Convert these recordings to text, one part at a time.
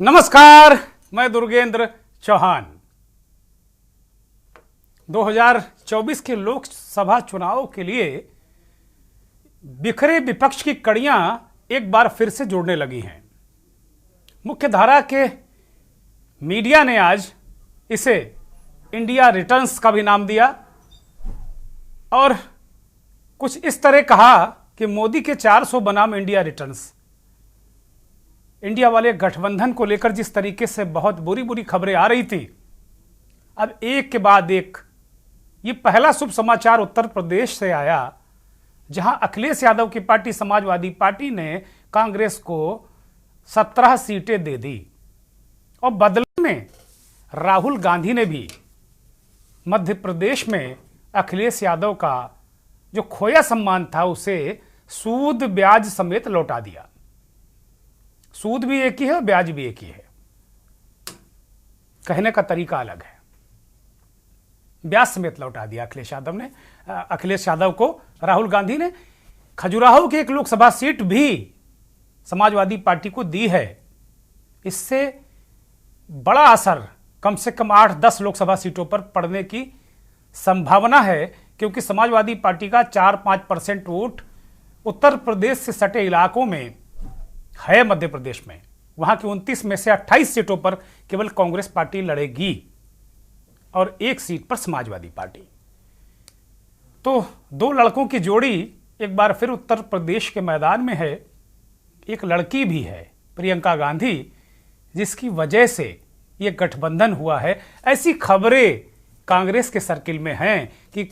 नमस्कार, मैं दुर्गेंद्र चौहान। 2024 के लोकसभा चुनाव के लिए बिखरे विपक्ष की कड़ियां एक बार फिर से जुड़ने लगी हैं। मुख्य धारा के मीडिया ने आज इसे इंडिया रिटर्न्स का भी नाम दिया और कुछ इस तरह कहा कि मोदी के 400 बनाम इंडिया रिटर्न्स। इंडिया वाले गठबंधन को लेकर जिस तरीके से बहुत बुरी बुरी खबरें आ रही थी, अब एक के बाद एक ये पहला शुभ समाचार उत्तर प्रदेश से आया, जहां अखिलेश यादव की पार्टी समाजवादी पार्टी ने कांग्रेस को 17 सीटें दे दी और बदले में राहुल गांधी ने भी मध्य प्रदेश में अखिलेश यादव का जो खोया सम्मान था उसे सूद ब्याज समेत लौटा दिया। सूद भी एक ही है, ब्याज भी एक ही है, कहने का तरीका अलग है। ब्याज समेत लौटा दिया अखिलेश यादव को राहुल गांधी ने। खजुराहो की एक लोकसभा सीट भी समाजवादी पार्टी को दी है। इससे बड़ा असर कम से कम 8-10 लोकसभा सीटों पर पड़ने की संभावना है, क्योंकि समाजवादी पार्टी का 4-5% वोट उत्तर प्रदेश से सटे इलाकों में है। मध्य प्रदेश में वहां की 29 में से 28 सीटों पर केवल कांग्रेस पार्टी लड़ेगी और एक सीट पर समाजवादी पार्टी। तो दो लड़कों की जोड़ी एक बार फिर उत्तर प्रदेश के मैदान में है। एक लड़की भी है, प्रियंका गांधी, जिसकी वजह से यह गठबंधन हुआ है। ऐसी खबरें कांग्रेस के सर्किल में हैं कि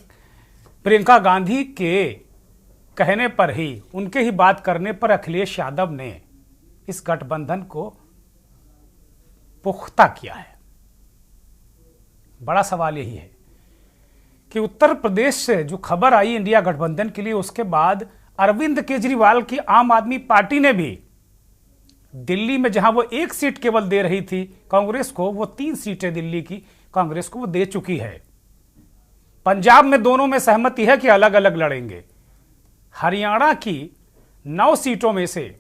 प्रियंका गांधी के कहने पर ही, उनके ही बात करने पर अखिलेश यादव ने इस गठबंधन को पुख्ता किया है। बड़ा सवाल यही है कि उत्तर प्रदेश से जो खबर आई इंडिया गठबंधन के लिए, उसके बाद अरविंद केजरीवाल की आम आदमी पार्टी ने भी दिल्ली में, जहां वो एक सीट केवल दे रही थी कांग्रेस को, वो 3 सीटें दिल्ली की कांग्रेस को वो दे चुकी है। पंजाब में दोनों में सहमति है कि अलग अलग लड़ेंगे। हरियाणा की 9 सीटों में से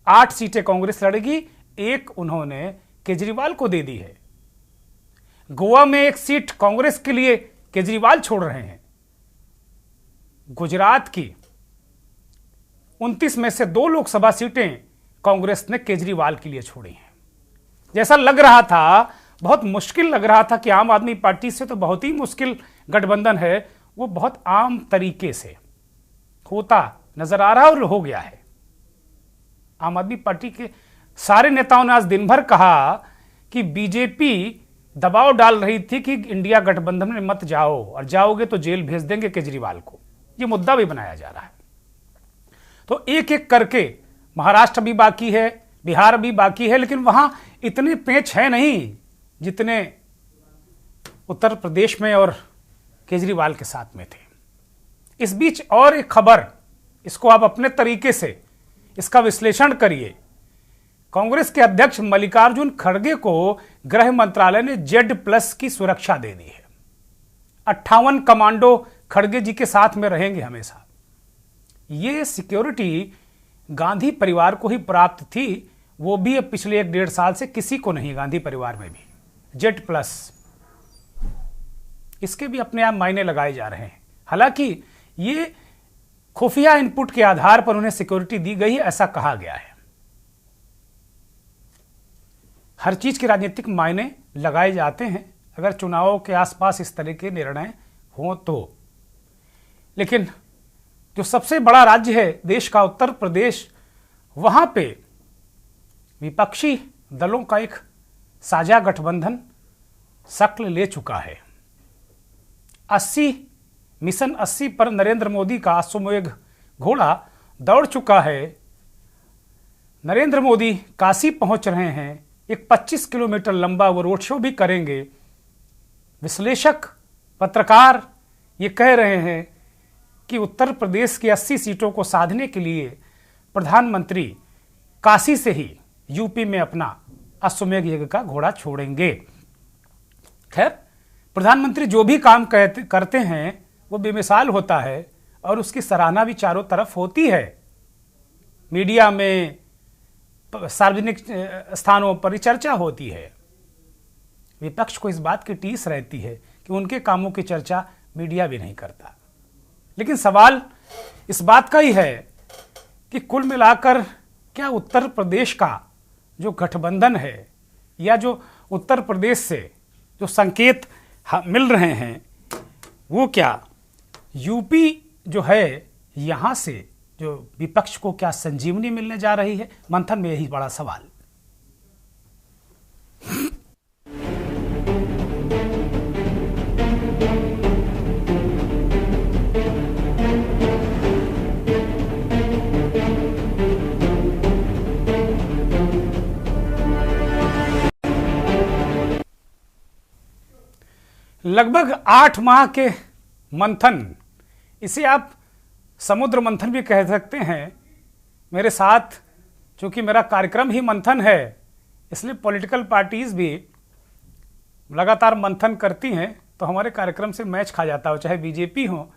8 सीटें कांग्रेस लड़ेगी, एक उन्होंने केजरीवाल को दे दी है। गोवा में एक सीट कांग्रेस के लिए केजरीवाल छोड़ रहे हैं। गुजरात की 29 में से 2 लोकसभा सीटें कांग्रेस ने केजरीवाल के लिए छोड़ी हैं। जैसा लग रहा था, बहुत मुश्किल लग रहा था कि आम आदमी पार्टी से तो बहुत ही मुश्किल गठबंधन है, वो बहुत आम तरीके से होता नजर आ रहा है और हो गया है। आम आदमी पार्टी के सारे नेताओं ने आज दिन भर कहा कि बीजेपी दबाव डाल रही थी कि इंडिया गठबंधन में मत जाओ, और जाओगे तो जेल भेज देंगे केजरीवाल को। यह मुद्दा भी बनाया जा रहा है। तो एक एक करके महाराष्ट्र भी बाकी है, बिहार भी बाकी है, लेकिन वहां इतने पेच है नहीं जितने उत्तर प्रदेश में और केजरीवाल के साथ में थे। इस बीच और एक खबर, इसको आप अपने तरीके से इसका विश्लेषण करिए। कांग्रेस के अध्यक्ष मल्लिकार्जुन खड़गे को गृह मंत्रालय ने Z+ की सुरक्षा दे दी है। 58 कमांडो खड़गे जी के साथ में रहेंगे हमेशा। यह सिक्योरिटी गांधी परिवार को ही प्राप्त थी, वो भी अब पिछले 1-1.5 साल से किसी को नहीं, गांधी परिवार में भी। Z+ इसके भी अपने आप मायने लगाए जा रहे हैं। हालांकि ये खुफिया इनपुट के आधार पर उन्हें सिक्योरिटी दी गई, ऐसा कहा गया है। हर चीज के राजनीतिक मायने लगाए जाते हैं अगर चुनावों के आसपास इस तरह के निर्णय हों तो। लेकिन जो सबसे बड़ा राज्य है देश का, उत्तर प्रदेश, वहां पे विपक्षी दलों का एक साझा गठबंधन शक्ल ले चुका है। मिशन 80 पर नरेंद्र मोदी का अश्वमेध घोड़ा दौड़ चुका है। नरेंद्र मोदी काशी पहुंच रहे हैं। एक 25 किलोमीटर लंबा वो रोड शो भी करेंगे। विश्लेषक, पत्रकार ये कह रहे हैं कि उत्तर प्रदेश की 80 सीटों को साधने के लिए प्रधानमंत्री काशी से ही यूपी में अपना अश्वमेध यज्ञ का घोड़ा छोड़ेंगे। खैर, प्रधानमंत्री जो भी काम करते हैं वो बेमिसाल होता है और उसकी सराहना भी चारों तरफ होती है। मीडिया में, सार्वजनिक स्थानों पर चर्चा होती है। विपक्ष को इस बात की टीस रहती है कि उनके कामों की चर्चा मीडिया भी नहीं करता। लेकिन सवाल इस बात का ही है कि कुल मिलाकर क्या उत्तर प्रदेश का जो गठबंधन है या जो उत्तर प्रदेश से जो संकेत मिल रहे हैं वो क्या यूपी जो है यहाँ से जो विपक्ष को क्या संजीवनी मिलने जा रही है? मंथन में यही बड़ा सवाल। लगभग 8 माह के मंथन, इसे आप समुद्र मंथन भी कह सकते हैं। मेरे साथ चूंकि मेरा कार्यक्रम ही मंथन है, इसलिए पॉलिटिकल पार्टीज भी लगातार मंथन करती हैं, तो हमारे कार्यक्रम से मैच खा जाता हो, चाहे बीजेपी हो,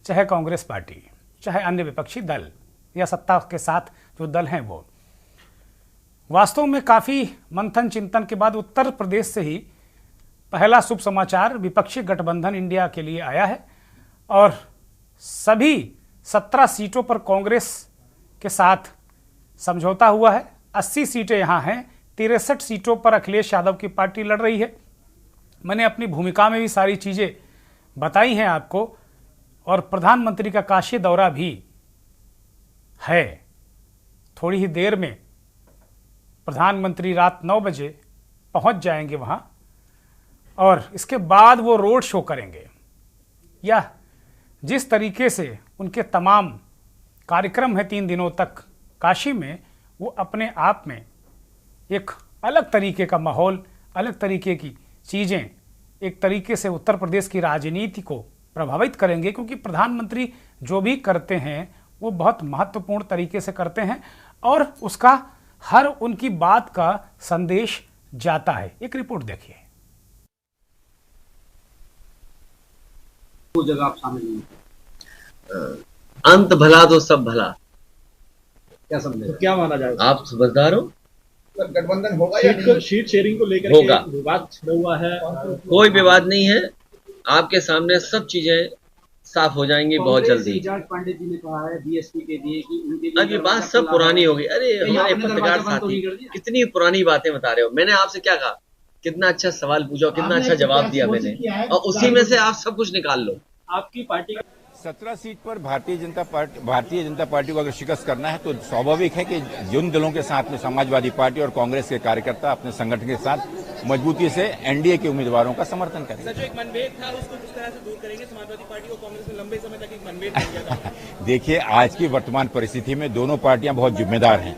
चाहे कांग्रेस पार्टी, चाहे अन्य विपक्षी दल या सत्ता के साथ जो दल हैं वो। वास्तव में काफ़ी मंथन चिंतन के बाद उत्तर प्रदेश से ही पहला शुभ समाचार विपक्षी गठबंधन इंडिया के लिए आया है और सभी 17 सीटों पर कांग्रेस के साथ समझौता हुआ है। 80 सीटें यहाँ हैं, 63 सीटों पर अखिलेश यादव की पार्टी लड़ रही है। मैंने अपनी भूमिका में भी सारी चीज़ें बताई हैं आपको, और प्रधानमंत्री का काशी दौरा भी है। थोड़ी ही देर में प्रधानमंत्री रात 9 बजे पहुंच जाएंगे वहां और इसके बाद वो रोड शो करेंगे। या जिस तरीके से उनके तमाम कार्यक्रम है 3 दिनों तक काशी में, वो अपने आप में एक अलग तरीके का माहौल, अलग तरीके की चीज़ें, एक तरीके से उत्तर प्रदेश की राजनीति को प्रभावित करेंगे, क्योंकि प्रधानमंत्री जो भी करते हैं वो बहुत महत्वपूर्ण तरीके से करते हैं और उसका हर उनकी बात का संदेश जाता है। एक रिपोर्ट देखिए। जगह आप शामिल अंत भला तो सब भला, क्या समझे? तो क्या माना जाए? आप समझदार हो? गठबंधन होगा या नहीं? शीट शेयरिंग को लेकर होगा, विवाद छिड़ा हुआ है। कोई विवाद नहीं है, आपके सामने सब चीजें साफ हो जाएंगी बहुत जल्दी। पांडे जी ने कहा है बीएसपी के लिए कि उनके अब ये बात सब पुरानी हो गई। अरे हमारे पत्रकार साथी कितनी पुरानी बातें बता रहे हो। मैंने आपसे क्या कहा? कितना अच्छा सवाल पूछा, कितना अच्छा जवाब दिया मैंने, और उसी में से आप सब कुछ निकाल लो। आपकी पार्टी 17 सीट पर भारतीय जनता पार्टी को अगर शिकस्त करना है तो स्वाभाविक है कि जिन दलों के साथ में समाजवादी पार्टी और कांग्रेस के कार्यकर्ता अपने संगठन के साथ मजबूती से एनडीए के उम्मीदवारों का समर्थन करेंगे। सर, जो एक मनभेद था उसको किस तरह से दूर करेंगे? समाजवादी पार्टी और कांग्रेस में लंबे समय तक एक मनभेद बन गया था। देखिए, आज की वर्तमान परिस्थिति में दोनों पार्टियां बहुत जिम्मेदार हैं।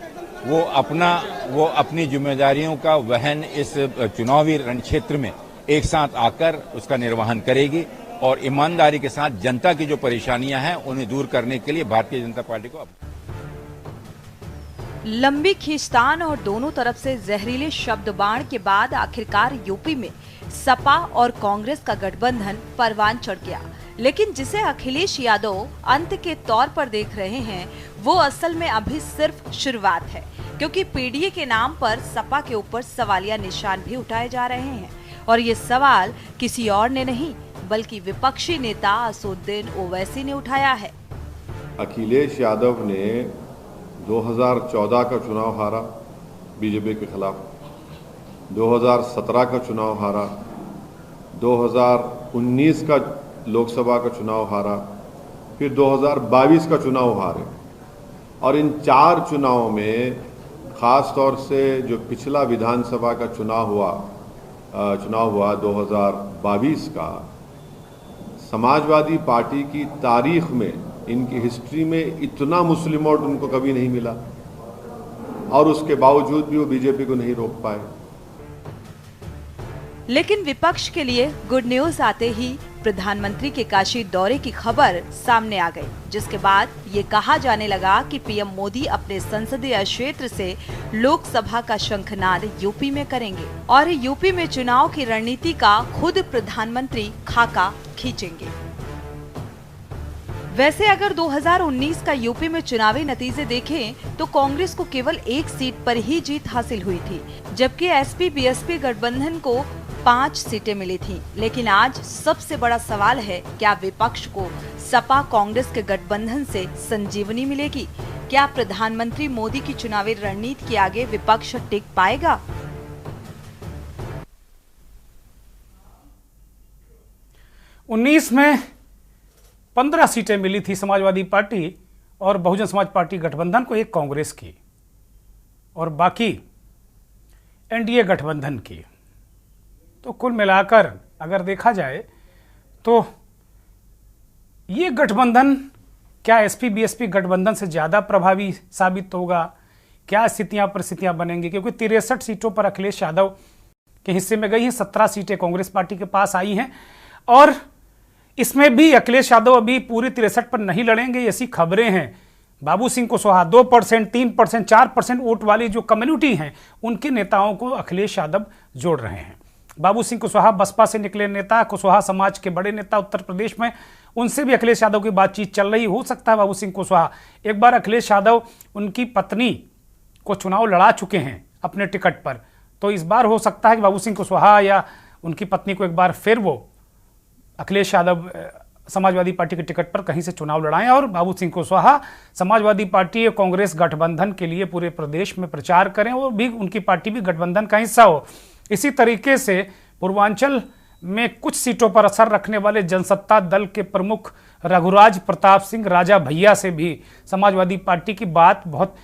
वो अपनी जिम्मेदारियों का वहन इस चुनावी रणक्षेत्र में एक साथ आकर उसका निर्वहन करेगी और ईमानदारी के साथ जनता की जो परेशानियां हैं उन्हें दूर करने के लिए भारतीय जनता पार्टी को लंबी खींचतान और दोनों तरफ से जहरीले शब्द बाण के बाद आखिरकार यूपी में सपा और कांग्रेस का गठबंधन परवान चढ़ गया। लेकिन जिसे अखिलेश यादव अंत के तौर पर देख रहे हैं वो असल में अभी सिर्फ शुरुआत है, क्योंकि पीडीए के नाम पर सपा के ऊपर सवालिया निशान भी उठाए जा रहे हैं। और ये सवाल किसी और ने नहीं बल्कि विपक्षी नेता असदुद्दीन ओवैसी ने उठाया है। अखिलेश यादव ने 2014 का चुनाव हारा बीजेपी के खिलाफ, 2017 का चुनाव हारा, 2019 का लोकसभा का चुनाव हारा, फिर 2022 का चुनाव हारे। और इन 4 चुनावों में खास तौर से जो पिछला विधानसभा का चुनाव हुआ 2022 का, समाजवादी पार्टी की तारीख में, इनकी हिस्ट्री में इतना मुस्लिम वोट उनको कभी नहीं मिला, और उसके बावजूद भी वो बीजेपी को नहीं रोक पाए। लेकिन विपक्ष के लिए गुड न्यूज आते ही प्रधानमंत्री के काशी दौरे की खबर सामने आ गई, जिसके बाद ये कहा जाने लगा कि पीएम मोदी अपने संसदीय क्षेत्र से लोकसभा का शंखनाद यूपी में करेंगे और यूपी में चुनाव की रणनीति का खुद प्रधानमंत्री खाका खींचेंगे। वैसे अगर 2019 का यूपी में चुनावी नतीजे देखें तो कांग्रेस को केवल 1 सीट पर ही जीत हासिल हुई थी, जबकि एसपी-बीएसपी गठबंधन को 5 सीटें मिली थीं। लेकिन आज सबसे बड़ा सवाल है, क्या विपक्ष को सपा कांग्रेस के गठबंधन से संजीवनी मिलेगी? क्या प्रधानमंत्री मोदी की चुनावी रणनीति के आगे विपक्ष टिक पाएगा? उन्नीस में 15 सीटें मिली थी समाजवादी पार्टी और बहुजन समाज पार्टी गठबंधन को, एक कांग्रेस की और बाकी एनडीए गठबंधन की। तो कुल मिलाकर अगर देखा जाए तो ये गठबंधन क्या एसपी-बीएसपी गठबंधन से ज़्यादा प्रभावी साबित होगा? क्या स्थितियां परिस्थितियां बनेंगी? क्योंकि 63 सीटों पर अखिलेश यादव के हिस्से में गई हैं, 17 सीटें कांग्रेस पार्टी के पास आई हैं और इसमें भी अखिलेश यादव अभी पूरी 63 पर नहीं लड़ेंगे, ऐसी खबरें हैं। बाबू सिंह कुशवाहा 2%, 3%, 4% वोट वाली जो कम्युनिटी हैं उनके नेताओं को अखिलेश यादव जोड़ रहे हैं। बाबू सिंह कुशवाहा बसपा से निकले नेता, कुशवाहा समाज के बड़े नेता उत्तर प्रदेश में, उनसे भी अखिलेश यादव की बातचीत चल रही। हो सकता है बाबू सिंह कुशवाहा, एक बार अखिलेश यादव उनकी पत्नी को चुनाव लड़ा चुके हैं अपने टिकट पर, तो इस बार हो सकता है कि बाबू सिंह कुशवाहा या उनकी पत्नी को एक बार फिर वो अखिलेश यादव समाजवादी पार्टी के टिकट पर कहीं से चुनाव लड़ाएं और बाबू सिंह कुशवाहा समाजवादी पार्टी और कांग्रेस गठबंधन के लिए पूरे प्रदेश में प्रचार करें और भी उनकी पार्टी भी गठबंधन का हिस्सा हो। इसी तरीके से पूर्वांचल में कुछ सीटों पर असर रखने वाले जनसत्ता दल के प्रमुख रघुराज प्रताप सिंह राजा भैया से भी समाजवादी पार्टी की बात बहुत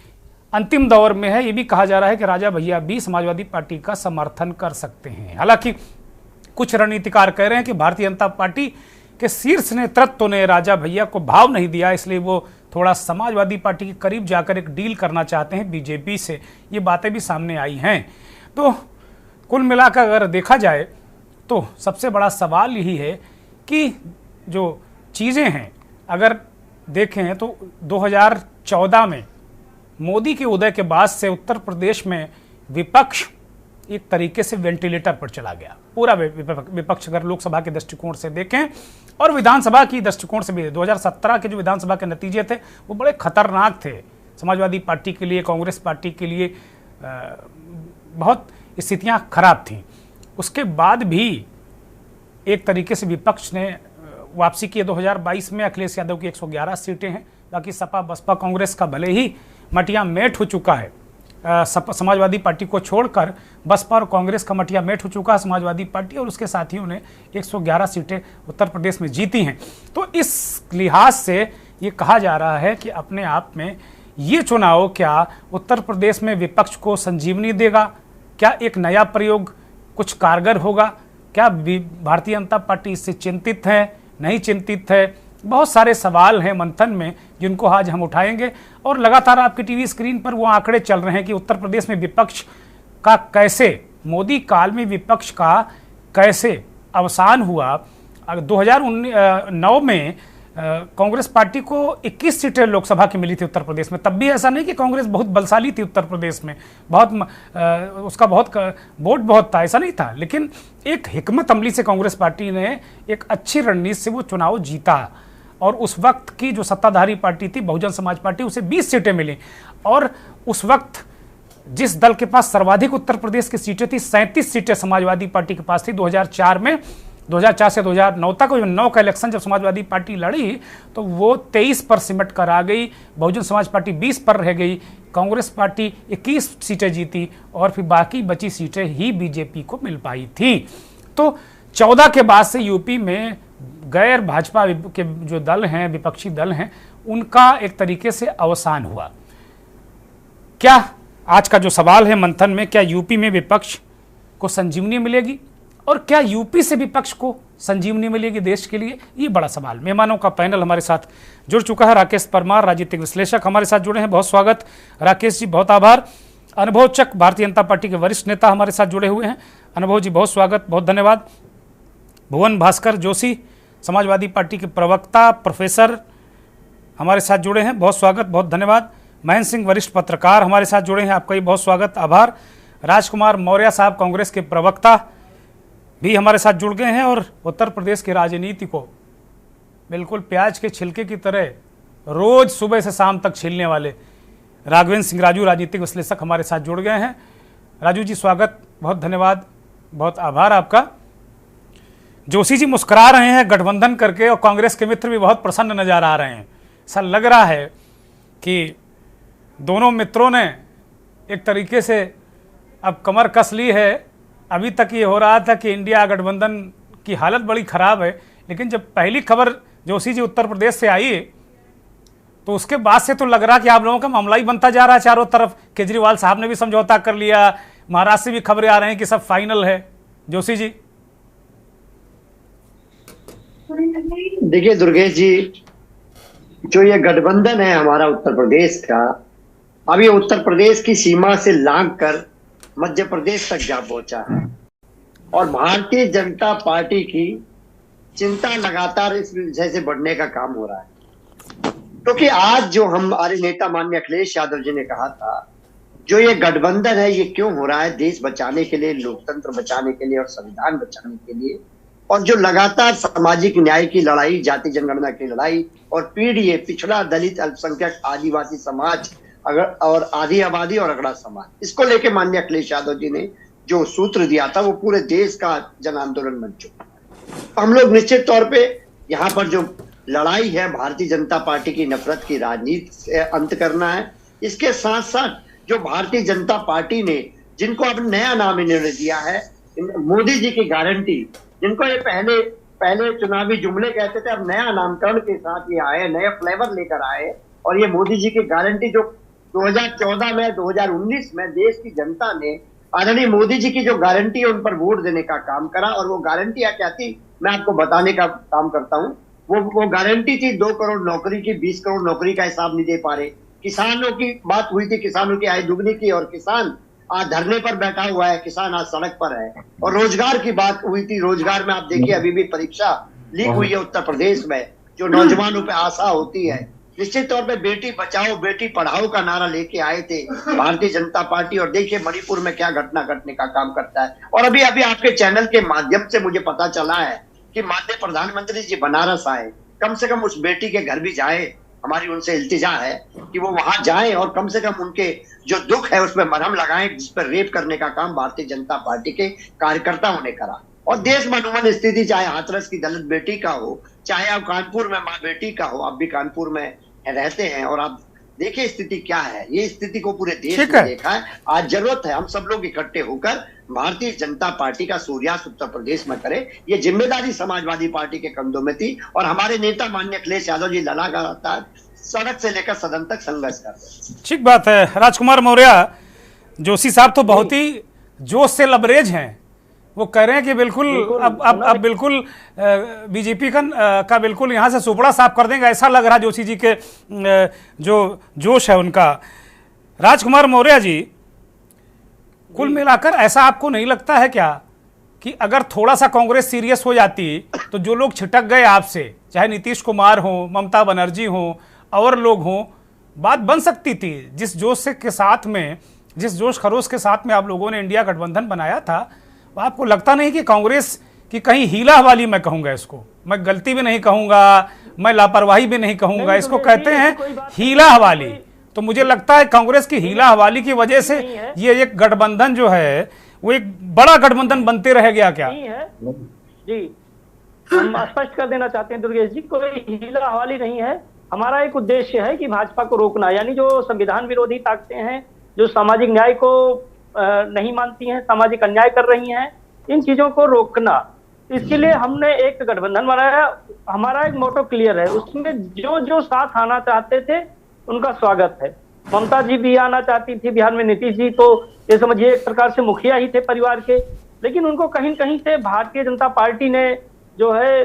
अंतिम दौर में है। ये भी कहा जा रहा है कि राजा भैया भी समाजवादी पार्टी का समर्थन कर सकते हैं। हालांकि कुछ रणनीतिकार कह रहे हैं कि भारतीय जनता पार्टी के शीर्ष नेतृत्व ने राजा भैया को भाव नहीं दिया, इसलिए वो थोड़ा समाजवादी पार्टी के करीब जाकर एक डील करना चाहते हैं बीजेपी से। ये बातें भी सामने आई हैं। तो कुल मिलाकर अगर देखा जाए तो सबसे बड़ा सवाल यही है कि जो चीज़ें हैं अगर देखें तो 2014 में मोदी के उदय के बाद से उत्तर प्रदेश में विपक्ष एक तरीके से वेंटिलेटर पर चला गया। पूरा विपक्ष अगर लोकसभा के दृष्टिकोण से देखें और विधानसभा की दृष्टिकोण से भी 2017 के जो विधानसभा के नतीजे थे वो बड़े खतरनाक थे समाजवादी पार्टी के लिए, कांग्रेस पार्टी के लिए बहुत स्थितियां खराब थीं। उसके बाद भी एक तरीके से विपक्ष ने वापसी की। 2022 में अखिलेश यादव की 111 सीटें हैं, बाकी सपा बसपा कांग्रेस का भले ही मटिया मेट हो चुका है, समाजवादी पार्टी को छोड़कर बसपा और कांग्रेस का मटिया मेट हो चुका है समाजवादी पार्टी और उसके साथियों ने 111 सीटें उत्तर प्रदेश में जीती हैं। तो इस लिहाज से ये कहा जा रहा है कि अपने आप में ये चुनाव क्या उत्तर प्रदेश में विपक्ष को संजीवनी देगा? क्या एक नया प्रयोग कुछ कारगर होगा? क्या भारतीय जनता पार्टी इससे चिंतित है, नहीं चिंतित है? बहुत सारे सवाल हैं मंथन में जिनको आज हम उठाएंगे और लगातार आपकी टीवी स्क्रीन पर वो आंकड़े चल रहे हैं कि उत्तर प्रदेश में विपक्ष का कैसे, मोदी काल में विपक्ष का कैसे अवसान हुआ। 2009 में कांग्रेस पार्टी को 21 सीटें लोकसभा की मिली थी उत्तर प्रदेश में। तब भी ऐसा नहीं कि कांग्रेस बहुत बलशाली थी उत्तर प्रदेश में, उसका वोट बहुत था, ऐसा नहीं था, लेकिन एक हिकमत अमली से कांग्रेस पार्टी ने एक अच्छी रणनीति से वो चुनाव जीता और उस वक्त की जो सत्ताधारी पार्टी थी बहुजन समाज पार्टी, उसे 20 सीटें मिली और उस वक्त जिस दल के पास सर्वाधिक उत्तर प्रदेश की सीटें थी 37 सीटें समाजवादी पार्टी के पास थी 2004 में। 2004 से 2009 तक 9 का इलेक्शन जब समाजवादी पार्टी लड़ी तो वो 23 पर सिमट कर आ गई, बहुजन समाज पार्टी 20 पर रह गई, कांग्रेस पार्टी 21 सीटें जीती और फिर बाकी बची सीटें ही बीजेपी को मिल पाई थी। तो 14 के बाद से यूपी में गैर भाजपा के जो दल हैं, विपक्षी दल हैं, उनका एक तरीके से अवसान हुआ। क्या आज का जो सवाल है मंथन में, क्या यूपी में विपक्ष को संजीवनी मिलेगी और क्या यूपी से विपक्ष को संजीवनी मिलेगी देश के लिए? ये बड़ा सवाल। मेहमानों का पैनल हमारे साथ जुड़ चुका है। राकेश परमार राजनीतिक विश्लेषक हमारे साथ जुड़े हैं, बहुत स्वागत राकेश जी, बहुत आभार। अनुभव चक भारतीय जनता पार्टी के वरिष्ठ नेता हमारे साथ जुड़े हुए हैं, अनुभव जी बहुत स्वागत, बहुत धन्यवाद। भुवन भास्कर जोशी समाजवादी पार्टी के प्रवक्ता प्रोफेसर हमारे साथ जुड़े हैं, बहुत स्वागत, बहुत धन्यवाद। महेंद्र सिंह वरिष्ठ पत्रकार हमारे साथ जुड़े हैं, आपका भी बहुत स्वागत, आभार। राजकुमार मौर्य साहब कांग्रेस के प्रवक्ता भी हमारे साथ जुड़ गए हैं और उत्तर प्रदेश की राजनीति को बिल्कुल प्याज के छिलके की तरह रोज सुबह से शाम तक छीलने वाले राघवेंद्र सिंह राजू राजनीतिक विश्लेषक हमारे साथ जुड़ गए हैं। राजू जी स्वागत, बहुत धन्यवाद, बहुत आभार आपका। जोशी जी मुस्कुरा रहे हैं गठबंधन करके और कांग्रेस के मित्र भी बहुत प्रसन्न नजर आ रहे हैं। ऐसा लग रहा है कि दोनों मित्रों ने एक तरीके से अब कमर कस ली है। अभी तक ये हो रहा था कि इंडिया गठबंधन की हालत बड़ी खराब है, लेकिन जब पहली खबर जोशी जी उत्तर प्रदेश से आई तो उसके बाद से तो लग रहा कि आप लोगों का मामला ही बनता जा रहा है चारों तरफ। केजरीवाल साहब ने भी समझौता कर लिया, महाराष्ट्र से भी खबरें आ रही हैं कि सब फाइनल है। जोशी जी देखिए दुर्गेश जी, जो ये गठबंधन है हमारा उत्तर प्रदेश का, अब ये उत्तर प्रदेश की सीमा से लांघ कर मध्य प्रदेश तक जा पहुंचा है और भारतीय जनता पार्टी की चिंता लगातार इस विषय से बढ़ने का काम हो रहा है। क्योंकि आज जो हमारे नेता माननीय अखिलेश यादव जी ने कहा था, जो ये गठबंधन है ये क्यों हो रहा है, देश बचाने के लिए, लोकतंत्र बचाने के लिए और संविधान बचाने के लिए, और जो लगातार सामाजिक न्याय की लड़ाई, जाति जनगणना की लड़ाई और पीडीए, पिछड़ा, दलित, अल्पसंख्यक, आदिवासी समाज और आधी आबादी और अगड़ा समाज, इसको लेके माननीय अखिलेश यादव जी ने जो सूत्र दिया था वो पूरे देश का जन आंदोलन बन चुका है। हम लोग निश्चित तौर पे यहाँ पर जो लड़ाई है भारतीय जनता पार्टी की नफरत की राजनीति से अंत करना है। इसके साथ साथ जो भारतीय जनता पार्टी ने, जिनको अब नया नाम इन्होंने दिया है, मोदी जी की गारंटी, जिनको ये पहले चुनावी जुमले कहते थे, अब नया नामकरण के साथ ये आए, नया फ्लेवर लेकर आए। और ये मोदी जी की गारंटी जो 2014 में, 2019 में देश की जनता ने आदरणीय मोदी जी की जो गारंटी है उन पर वोट देने का काम करा। और वो गारंटियां क्या थी, मैं आपको बताने का काम करता हूँ। वो गारंटी थी 2 करोड़ नौकरी की, 20 करोड़ नौकरी का हिसाब नहीं दे पा रहे। किसानों की बात हुई थी, किसानों की आय दुगनी की, और किसान आज धरने पर बैठा हुआ है, किसान आज सड़क पर है। और रोजगार की बात हुई थी, रोजगार में आप देखिए अभी भी परीक्षा लीक हुई है उत्तर प्रदेश में, जो नौजवानों पे आशा होती है। निश्चित तौर पे बेटी बचाओ बेटी पढ़ाओ का नारा लेके आए थे भारतीय जनता पार्टी, और देखिए मणिपुर में क्या घटना घटने का काम करता है। और अभी आपके चैनल के माध्यम से मुझे पता चला है कि माननीय प्रधानमंत्री जी बनारस आए, कम से कम उस बेटी के घर भी जाए। हमारी उनसे इल्तिजा है कि वो वहां जाएं और कम से कम उनके जो दुख है उसमें मरहम लगाएं, जिस पर रेप करने का काम भारतीय जनता पार्टी के कार्यकर्ताओं ने करा। और देश में अनुमन स्थिति, चाहे हाथरस की दलित बेटी का हो, चाहे आप कानपुर में माँ बेटी का हो, आप भी कानपुर में रहते हैं और आप देखिए स्थिति क्या है। ये स्थिति को पूरे देश में देखा है। आज जरूरत है हम सब लोग इकट्ठे होकर भारतीय जनता पार्टी का सूर्यास्त उत्तर प्रदेश में करें। ये जिम्मेदारी समाजवादी पार्टी के कंधों में थी और हमारे नेता माननीय अखिलेश यादव जी लगातार सड़क से लेकर सदन तक संघर्ष कर रहे हैं। ठीक बात है। राजकुमार मौर्य, जोशी साहब तो बहुत ही जोश से लबरेज हैं। वो कह रहे हैं कि बिल्कुल अब बिल्कुल बीजेपी का बिल्कुल यहाँ से सुपड़ा साफ कर देंगे, ऐसा लग रहा है जोशी जी के जो जोश है उनका। राजकुमार मौर्य जी, कुल मिलाकर ऐसा आपको नहीं लगता है क्या कि अगर थोड़ा सा कांग्रेस सीरियस हो जाती तो जो लोग छिटक गए आपसे, चाहे नीतीश कुमार हो, ममता बनर्जी हो और लोग हों, बात बन सकती थी? जिस जोश से के साथ में, जिस जोश खरोश के साथ में आप लोगों ने इंडिया गठबंधन बनाया था, आपको लगता नहीं कि कांग्रेस की कहीं हीला वाली, मैं कहूंगा इसको, मैं गलती भी नहीं कहूंगा, मैं लापरवाही भी नहीं कहूंगा, इसको कहते हैं हीला हवाली। तो मुझे लगता है कांग्रेस की हीला हवाली की वजह से ये एक गठबंधन जो है वो एक बड़ा गठबंधन बनते रह गया क्या? नहीं है जी, हम स्पष्ट कर देना चाहते हैं दुर्गेश जी, कोई हीला हवाली नहीं है। हमारा एक उद्देश्य है कि भाजपा को रोकना, यानी जो संविधान विरोधी ताकतें हैं, जो सामाजिक न्याय को नहीं मानती हैं, सामाजिक अन्याय कर रही हैं, इन चीजों को रोकना। इसके लिए हमने एक गठबंधन बनाया। हमारा एक मोटो क्लियर है, उसमें जो जो साथ आना चाहते थे उनका स्वागत है। ममता जी भी आना चाहती थी बिहार में, नीतीश जी तो ये समझिए एक प्रकार से मुखिया ही थे परिवार के, लेकिन उनको कहीं कहीं से भारतीय जनता पार्टी ने जो है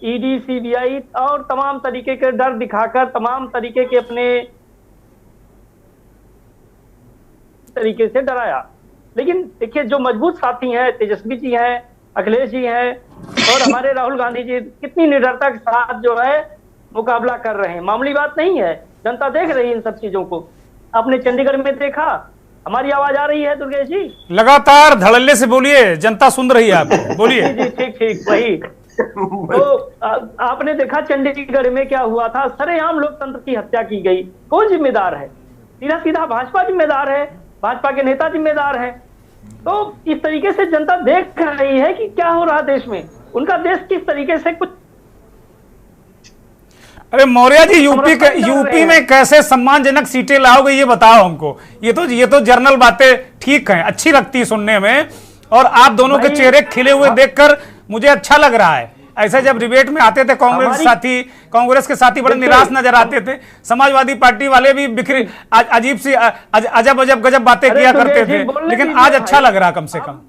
ईडी, सीबीआई और तमाम तरीके के डर दिखाकर, तमाम तरीके के अपने तरीके से डराया। लेकिन देखिए जो मजबूत साथी हैं, तेजस्वी जी हैं, अखिलेश जी हैं और हमारे राहुल गांधी जी कितनी निडरता के साथ जो है मुकाबला कर रहे हैं। मामूली बात नहीं है, जनता देख रही है इन सब चीजों को। आपने चंडीगढ़ में देखा, हमारी आवाज आ रही है दुर्गेश जी? लगातार धड़ल्ले से बोलिए, जनता सुन रही है आपको, बोलिए। जी ठीक, वही तो आपने देखा चंडीगढ़ में क्या हुआ था, सरेआम लोकतंत्र की हत्या की गई। कौन जिम्मेदार है? सीधा सीधा भाजपा जिम्मेदार है, भाजपा के नेता जिम्मेदार है। तो इस तरीके से जनता देख रही है कि क्या हो रहा है देश में, उनका देश किस तरीके से कुछ। अरे मौर्य जी, यूपी में कैसे सम्मानजनक सीटें लाओगे ये बताओ हमको। ये तो जर्नल बातें ठीक हैं, अच्छी लगती है सुनने में, और आप दोनों के चेहरे खिले हुए देखकर मुझे अच्छा लग रहा है। ऐसे जब डिबेट में आते थे कांग्रेस के साथी बड़े निराश नजर आते थे, समाजवादी पार्टी वाले भी बिखरे अजीब सी अजब गजब बातें किया करते थे, लेकिन आज अच्छा लग रहा कम से कम।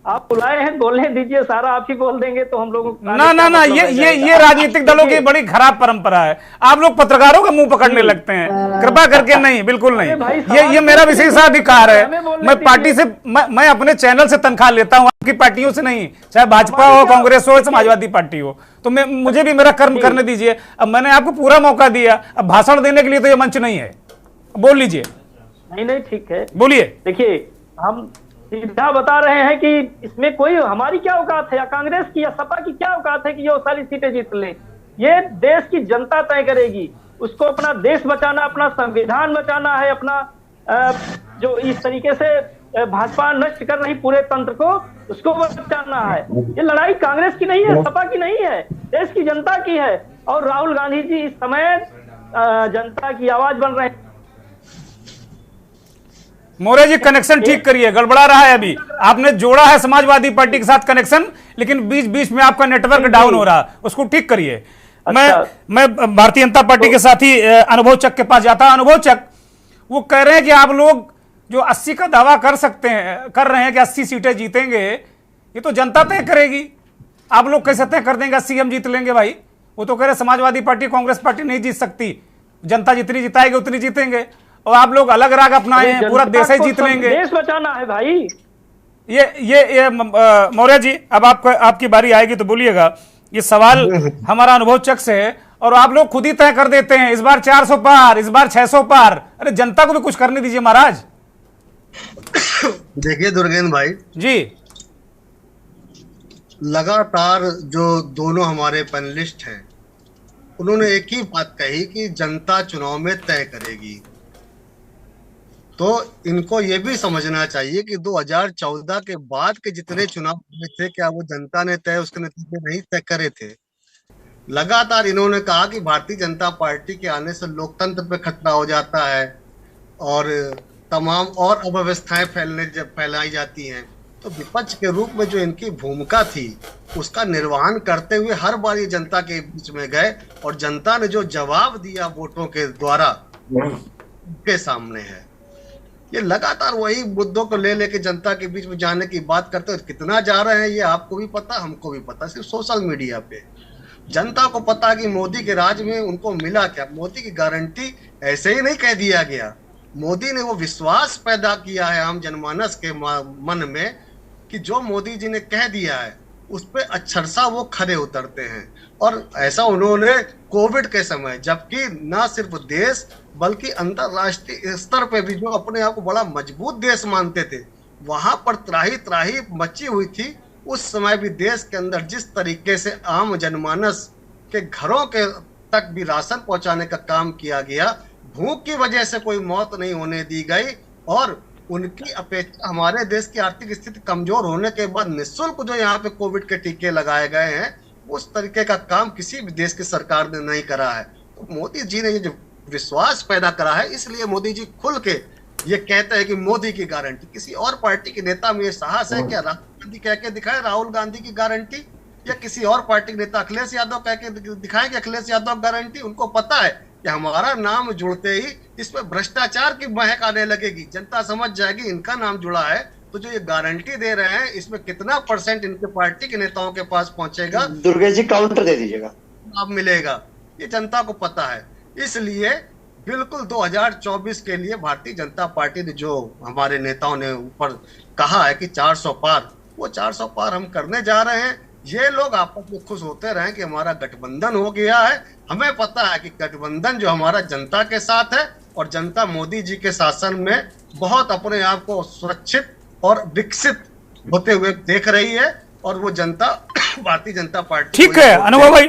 आप बुलाए हैं, बोलने दीजिए, सारा आप ही बोल देंगे तो हम लोग ना ये राजनीतिक दलों की बड़ी खराब परंपरा है। आप लोग पत्रकारों का मुंह पकड़ने लगते हैं, कृपा करके नहीं, बिल्कुल नहीं। ये मेरा विशेषाधिकार है। मैं पार्टी से मैं अपने चैनल से तनख्वाह लेता हूं, आपकी पार्टियों से नहीं, चाहे भाजपा हो, कांग्रेस हो, समाजवादी पार्टी हो। तो मुझे भी मेरा कर्म करने दीजिए। अब मैंने आपको पूरा मौका दिया, अब भाषण देने के लिए तो ये मंच नहीं है। बोल लीजिए। नहीं ठीक है, बोलिए। देखिए, हम सीधा बता रहे हैं कि इसमें कोई हमारी क्या औकात है, या कांग्रेस की या सपा की क्या औकात है कि ये सारी सीटें जीत लें। ये देश की जनता तय करेगी। उसको अपना देश बचाना, अपना संविधान बचाना है, अपना जो इस तरीके से भाजपा नष्ट कर रही पूरे तंत्र को, उसको बचाना है। ये लड़ाई कांग्रेस की नहीं है, सपा की नहीं है, देश की जनता की है। और राहुल गांधी जी इस समय जनता की आवाज बन रहे हैं। मौर्य जी, कनेक्शन ठीक करिए, गड़बड़ा रहा है। अभी आपने जोड़ा है समाजवादी पार्टी के साथ कनेक्शन, लेकिन बीच में आपका नेटवर्क डाउन हो रहा, उसको ठीक करिए। अच्छा। मैं भारतीय जनता पार्टी के साथी अनुभव चक के पास जाता हूं। अनुभव चक, वो कह रहे हैं कि आप लोग जो 80 का दावा कर रहे हैं कि 80 सीटें जीतेंगे, ये तो जनता तय करेगी। आप लोग कैसे तय कर देंगे 80 हम जीत लेंगे? भाई, वो तो कह रहे समाजवादी पार्टी, कांग्रेस पार्टी नहीं जीत सकती, जनता जितनी जिताएगी उतनी जीतेंगे, और आप लोग अलग राग अपनाए हैं, पूरा देश ही जीत लेंगे। देश बचाना है भाई। ये मौर्य जी, अब आपकी बारी आएगी तो बोलिएगा। ये सवाल हमारा अनुभव चक से है, और आप लोग खुद ही तय कर देते हैं, इस बार 400 पार, इस बार 600 पार। अरे जनता को भी कुछ करने दीजिए महाराज। देखिए दुर्गेंद्र भाई जी, लगातार जो दोनों हमारे पैनलिस्ट हैं, उन्होंने एक ही बात कही कि जनता चुनाव में तय करेगी। तो इनको ये भी समझना चाहिए कि 2014 के बाद के जितने चुनाव हुए थे, क्या वो जनता ने तय उसके नतीजे नहीं तय करे थे? लगातार इन्होंने कहा कि भारतीय जनता पार्टी के आने से लोकतंत्र पे खतरा हो जाता है और तमाम और अव्यवस्थाएं फैलाई जाती हैं। तो विपक्ष के रूप में जो इनकी भूमिका थी, उसका निर्वहन करते हुए हर बार ये जनता के बीच में गए, और जनता ने जो जवाब दिया वोटों के द्वारा, उनके सामने है। ये लगातार वही मुद्दों को लेके जनता के बीच में जाने की बात करते हैं। कितना जा रहे हैं ये आपको भी पता, हमको भी पता, सिर्फ सोशल मीडिया पे। जनता को पता कि मोदी के राज में उनको मिला क्या। मोदी की गारंटी ऐसे ही नहीं कह दिया गया, मोदी ने वो विश्वास पैदा किया है आम जनमानस के मन में कि जो मोदी जी ने कह दिया है उस पर अक्षरशः वो खरे उतरते हैं। और ऐसा उन्होंने कोविड के समय, जबकि ना सिर्फ देश बल्कि अंतरराष्ट्रीय स्तर पे भी जो अपने आप को बड़ा मजबूत देश मानते थे, वहां पर त्राही मची हुई थी। उस समय भी देश के अंदर जिस तरीके से आम जनमानस के घरों के तक भी राशन पहुंचाने का काम किया गया, भूख की वजह से कोई मौत नहीं होने दी गई, और उनकी अपेक्षा हमारे देश की आर्थिक स्थिति कमजोर होने के बाद निःशुल्क जो यहाँ पे कोविड के टीके लगाए गए हैं, उस तरीके का काम किसी भी देश की सरकार ने नहीं करा है। तो मोदी जी ने ये जो विश्वास पैदा करा है, इसलिए मोदी जी खुल के ये कहते हैं कि मोदी की गारंटी। किसी और पार्टी के नेता में ये साहस है क्या? राहुल गांधी कह के दिखाए राहुल गांधी की गारंटी, या किसी और पार्टी के नेता अखिलेश यादव कह के दिखाएं कि अखिलेश यादव गारंटी। उनको पता है कि हमारा नाम जुड़ते ही इसमें भ्रष्टाचार की महक आने लगेगी, जनता समझ जाएगी इनका नाम जुड़ा है, तो जो ये गारंटी दे रहे हैं इसमें कितना % इनके पार्टी के नेताओं के पास पहुंचेगा, दुर्गेश जी काउंटर दे दीजिएगा, लाभ मिलेगा, ये जनता को पता है। इसलिए बिल्कुल 2024 के लिए भारतीय जनता पार्टी ने जो हमारे नेताओं ने ऊपर कहा है कि 400 पार, वो 400 पार हम करने जा रहे हैं। ये लोग आपस में खुश होते रहे कि हमारा गठबंधन हो गया है। हमें पता है कि गठबंधन जो हमारा जनता के साथ है, और जनता मोदी जी के शासन में बहुत अपने आप को सुरक्षित और विकसित होते हुए देख रही है, और वो जनता भारतीय जनता पार्टी ठीक है अनुभव भाई,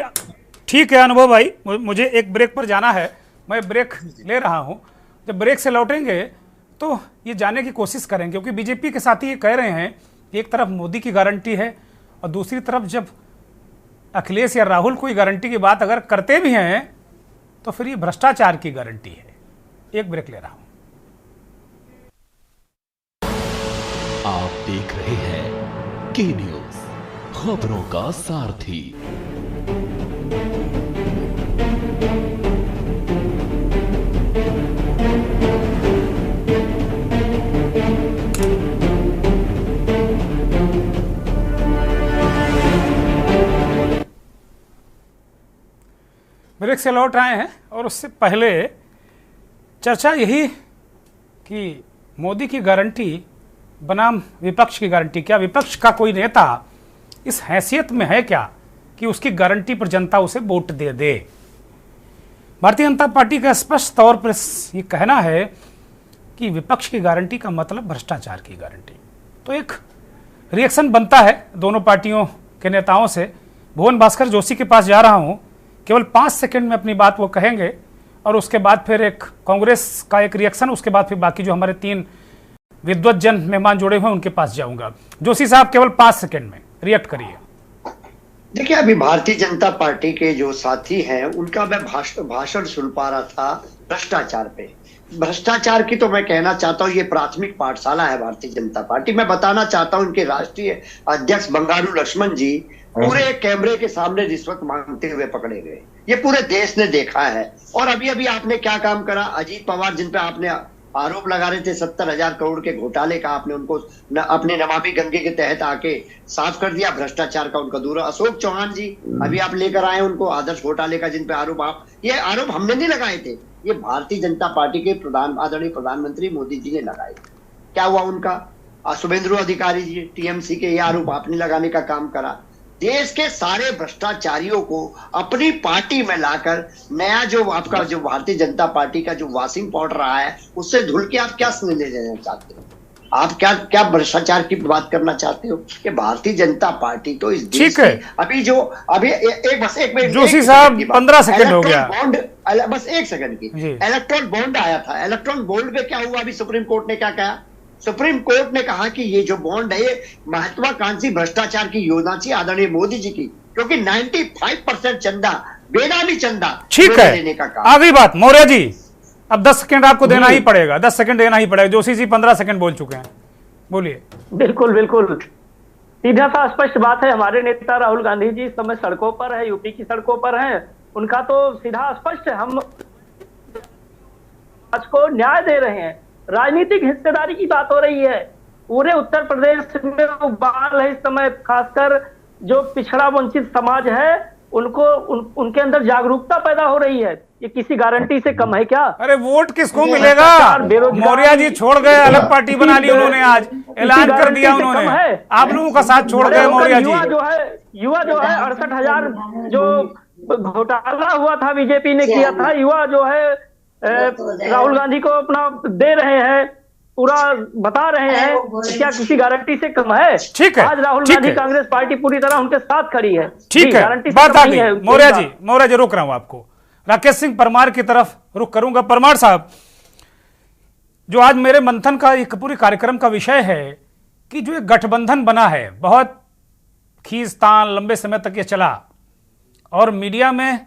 ठीक है अनुभव भाई, मुझे एक ब्रेक पर जाना है, मैं ब्रेक ले रहा हूं। जब ब्रेक से लौटेंगे तो ये जानने की कोशिश करेंगे, क्योंकि बीजेपी के साथी ये कह रहे हैं कि एक तरफ मोदी की गारंटी है और दूसरी तरफ जब अखिलेश या राहुल कोई गारंटी की बात अगर करते भी हैं तो फिर ये भ्रष्टाचार की गारंटी है। एक ब्रेक ले रहा हूं। आप देख रहे हैं के न्यूज, खबरों का सारथी। ब्रेक से लौट आए हैं और उससे पहले चर्चा यही कि मोदी की गारंटी बनाम विपक्ष की गारंटी, क्या विपक्ष का कोई नेता इस हैसियत में है क्या कि उसकी गारंटी पर जनता उसे वोट दे दे। भारतीय जनता पार्टी का स्पष्ट तौर पर ये कहना है कि विपक्ष की गारंटी का मतलब भ्रष्टाचार की गारंटी। तो एक रिएक्शन बनता है दोनों पार्टियों के नेताओं से। भुवन भास्कर जोशी के पास जा रहा हूं, केवल 5 सेकंड में अपनी बात वो कहेंगे और उसके बाद फिर एक कांग्रेस का एक रिएक्शन, उसके बाद फिर बाकी जो हमारे 3 विद्वज्जन मेहमान जुड़े हुए उनके पास जाऊंगा। जोशी साहब केवल 5 सेकंड में रिएक्ट करिए। देखिए, अभी भारतीय जनता पार्टी के जो साथी हैं उनका मैं भाषण सुन पा रहा था भ्रष्टाचार पे। भ्रष्टाचार की तो मैं कहना चाहता हूँ ये प्राथमिक पाठशाला है भारतीय जनता पार्टी। मैं बताना चाहता हूँ इनके राष्ट्रीय अध्यक्ष बंगारू लक्ष्मण जी पूरे कैमरे के सामने रिश्वत मांगते हुए पकड़े गए। ये पूरे देश ने देखा है। और अभी अभी आपने क्या काम करा, अजीत पवार जिन पे आपने आरोप लगा रहे थे 70,000 करोड़ के घोटाले का, आपने उनको अपने नमामि गंगे के तहत आके साफ कर दिया, भ्रष्टाचार का उनका दूर। अशोक चौहान जी अभी आप लेकर आए उनको आदर्श घोटाले का, जिन पे आरोप ये आरोप हमने नहीं लगाए थे, ये भारतीय जनता पार्टी के आदरणीय प्रधानमंत्री मोदी जी ने लगाए। क्या हुआ उनका? शुभेंदु अधिकारी जी टीएमसी के ये आरोप आपने लगाने का काम करा। देश के सारे भ्रष्टाचारियों को अपनी पार्टी में लाकर नया जो आपका जो भारतीय जनता पार्टी का जो वॉशिंग पाउडर रहा है उससे धुल के आप क्या निर्णय लेना चाहते हो? आप क्या भ्रष्टाचार की बात करना चाहते हो? कि भारतीय जनता पार्टी तो इस देश ठीक है। अभी एक मिनट जोशी साहब 15 सेकंड हो गया, बॉन्ड बस 1 सेकंड की इलेक्ट्रॉन बॉन्ड आया था। इलेक्ट्रॉन बॉन्ड में क्या हुआ? अभी सुप्रीम कोर्ट ने क्या कहा? सुप्रीम कोर्ट ने कहा कि ये जो बॉन्ड है ये महत्वाकांक्षी भ्रष्टाचार की योजना थी आदरणीय मोदी जी की, क्योंकि 95% चंदा बेनामी चंदा ठीक है देने का काम। आ गई बात। मौर्य जी अब 10 सेकंड आपको देना ही पड़ेगा, 10 सेकंड देना ही पड़ेगा। जोशी जी 15 सेकंड बोल चुके हैं, बोलिए। बिल्कुल बिल्कुल सीधा सा स्पष्ट बात है। हमारे नेता राहुल गांधी जी इस समय सड़कों पर है, यूपी की सड़कों पर हैं। उनका तो सीधा स्पष्ट है, हम आज को न्याय दे रहे हैं। राजनीतिक हिस्सेदारी की बात हो रही है। पूरे उत्तर प्रदेश में उबाल है इस समय, खासकर जो पिछड़ा वंचित समाज है उनको उनके अंदर जागरूकता पैदा हो रही है। ये किसी गारंटी से कम है क्या? अरे वोट किसको मिलेगा? मौर्य जी छोड़ गए, अलग पार्टी बना ली उन्होंने, आज ऐलान कर दिया उन्होंने, आप लोगों का साथ छोड़ गए मौर्य जी। युवा जो है 68,000 जो घोटाला हुआ था बीजेपी ने किया था, युवा जो है राहुल गांधी को अपना दे रहे हैं, पूरा बता रहे हैं। क्या किसी गारंटी से कम है? ठीक है, आज राहुल गांधी कांग्रेस पार्टी पूरी तरह उनके साथ खड़ी है। ठीक है, बात आ गई। मौर्य जी रोक रहा हूं आपको, राकेश सिंह परमार की तरफ रुख करूंगा। परमार साहब, जो आज मेरे मंथन का एक पूरी कार्यक्रम का विषय है कि जो एक गठबंधन बना है, बहुत खींचतान लंबे समय तक ये चला और मीडिया में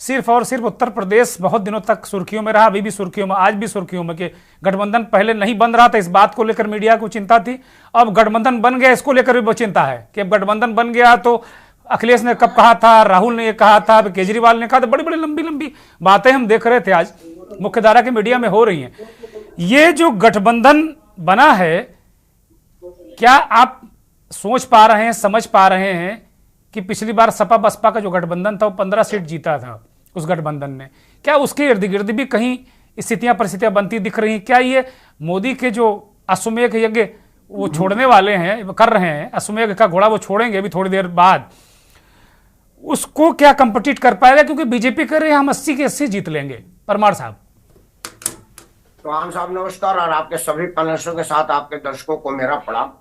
सिर्फ और सिर्फ उत्तर प्रदेश बहुत दिनों तक सुर्खियों में रहा, अभी भी सुर्खियों में, आज भी सुर्खियों में कि गठबंधन पहले नहीं बन रहा था, इस बात को लेकर मीडिया को चिंता थी। अब गठबंधन बन गया, इसको लेकर भी चिंता है कि अब गठबंधन बन गया तो अखिलेश ने कब कहा था, राहुल ने ये कहा था, केजरीवाल ने कहा था, बड़ी बड़ी लंबी लंबी बातें हम देख रहे थे आज मुख्यधारा के मीडिया में हो रही हैं। ये जो गठबंधन बना है, क्या आप सोच पा रहे हैं, समझ पा रहे हैं कि पिछली बार सपा बसपा का जो गठबंधन था वो 15 सीट जीता था उस गठबंधन ने, क्या उसके इर्द गिर्द भी कहीं स्थितियां परिस्थितियां बनती दिख रही? क्या ये मोदी के जो अश्वमेध यज्ञ वो छोड़ने वाले हैं, कर रहे हैं, अश्वमेध का घोड़ा वो छोड़ेंगे अभी थोड़ी देर बाद, उसको क्या कंपीट कर पाएगा? क्योंकि बीजेपी कर रहे हैं हम 80 के 80 जीत लेंगे। परमार साहब। चौहान साहब नमस्कार, और आपके सभी पैनलिस्टों के साथ आपके दर्शकों को मेरा प्रणाम।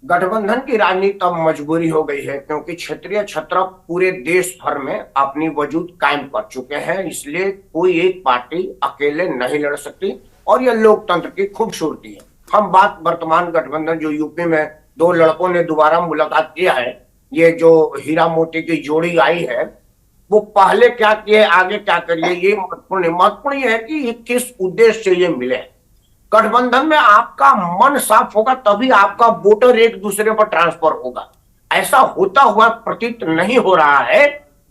गठबंधन की राजनीति अब मजबूरी हो गई है, क्योंकि क्षेत्रीय छत्र पूरे देश भर में अपनी वजूद कायम कर चुके हैं। इसलिए कोई एक पार्टी अकेले नहीं लड़ सकती और यह लोकतंत्र की खूबसूरती है। हम बात वर्तमान गठबंधन जो यूपी में दो लड़कों ने दोबारा मुलाकात किया है, ये जो हीरा मोती की जोड़ी आई है, वो पहले क्या किए आगे क्या करिए, ये महत्वपूर्ण ये है कि ये किस उद्देश्य से ये मिले। गठबंधन में आपका मन साफ होगा तभी आपका वोटर एक दूसरे पर ट्रांसफर होगा। ऐसा होता हुआ प्रतीत नहीं हो रहा है,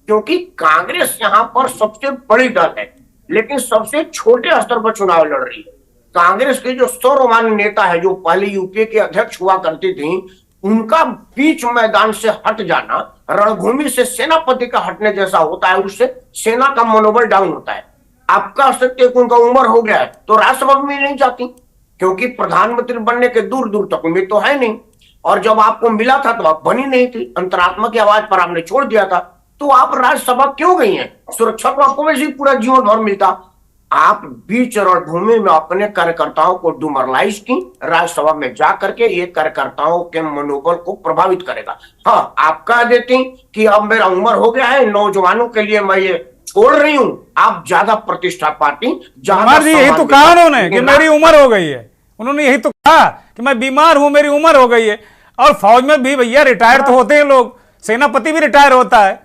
क्योंकि कांग्रेस यहाँ पर सबसे बड़ी दल है लेकिन सबसे छोटे स्तर पर चुनाव लड़ रही है। कांग्रेस के जो सर्वमान्य नेता है, जो पहले यूपीए के अध्यक्ष हुआ करती थी, उनका बीच मैदान से हट जाना रणभूमि से सेनापति का हटने जैसा होता है। उससे सेना का मनोबल डाउन होता है। आप कह सकते हैं कि उनका उम्र हो गया है तो राज्यसभा में नहीं जाती, क्योंकि प्रधानमंत्री बनने के दूर दूर तक उम्मीद तो है नहीं। और जब आपको मिला था तो आप बनी नहीं थी, अंतरात्मा की आवाज पर आपने छोड़ दिया था, तो आप राज्यसभा क्यों गई हैं? सुरक्षा तो आपको वैसे ही पूरा जीवन भर मिलता। आप बीच रणभूमि में अपने कार्यकर्ताओं को डिमोरलाइज की, राज्यसभा में जा करके ये कार्यकर्ताओं के मनोबल को प्रभावित करेगा। हाँ, आप कह देती कि अब मेरा उम्र हो गया है, नौजवानों के लिए मैं ये छोड़ रही हूं, आप ज्यादा प्रतिष्ठा पार्टी यही तो कहा उन्होंने कि मेरी उम्र हो गई है। उन्होंने यही तो कहा कि मैं बीमार हूं, मेरी उम्र हो गई है। और फौज में भी भैया रिटायर तो होते हैं लोग, सेनापति भी रिटायर होता है।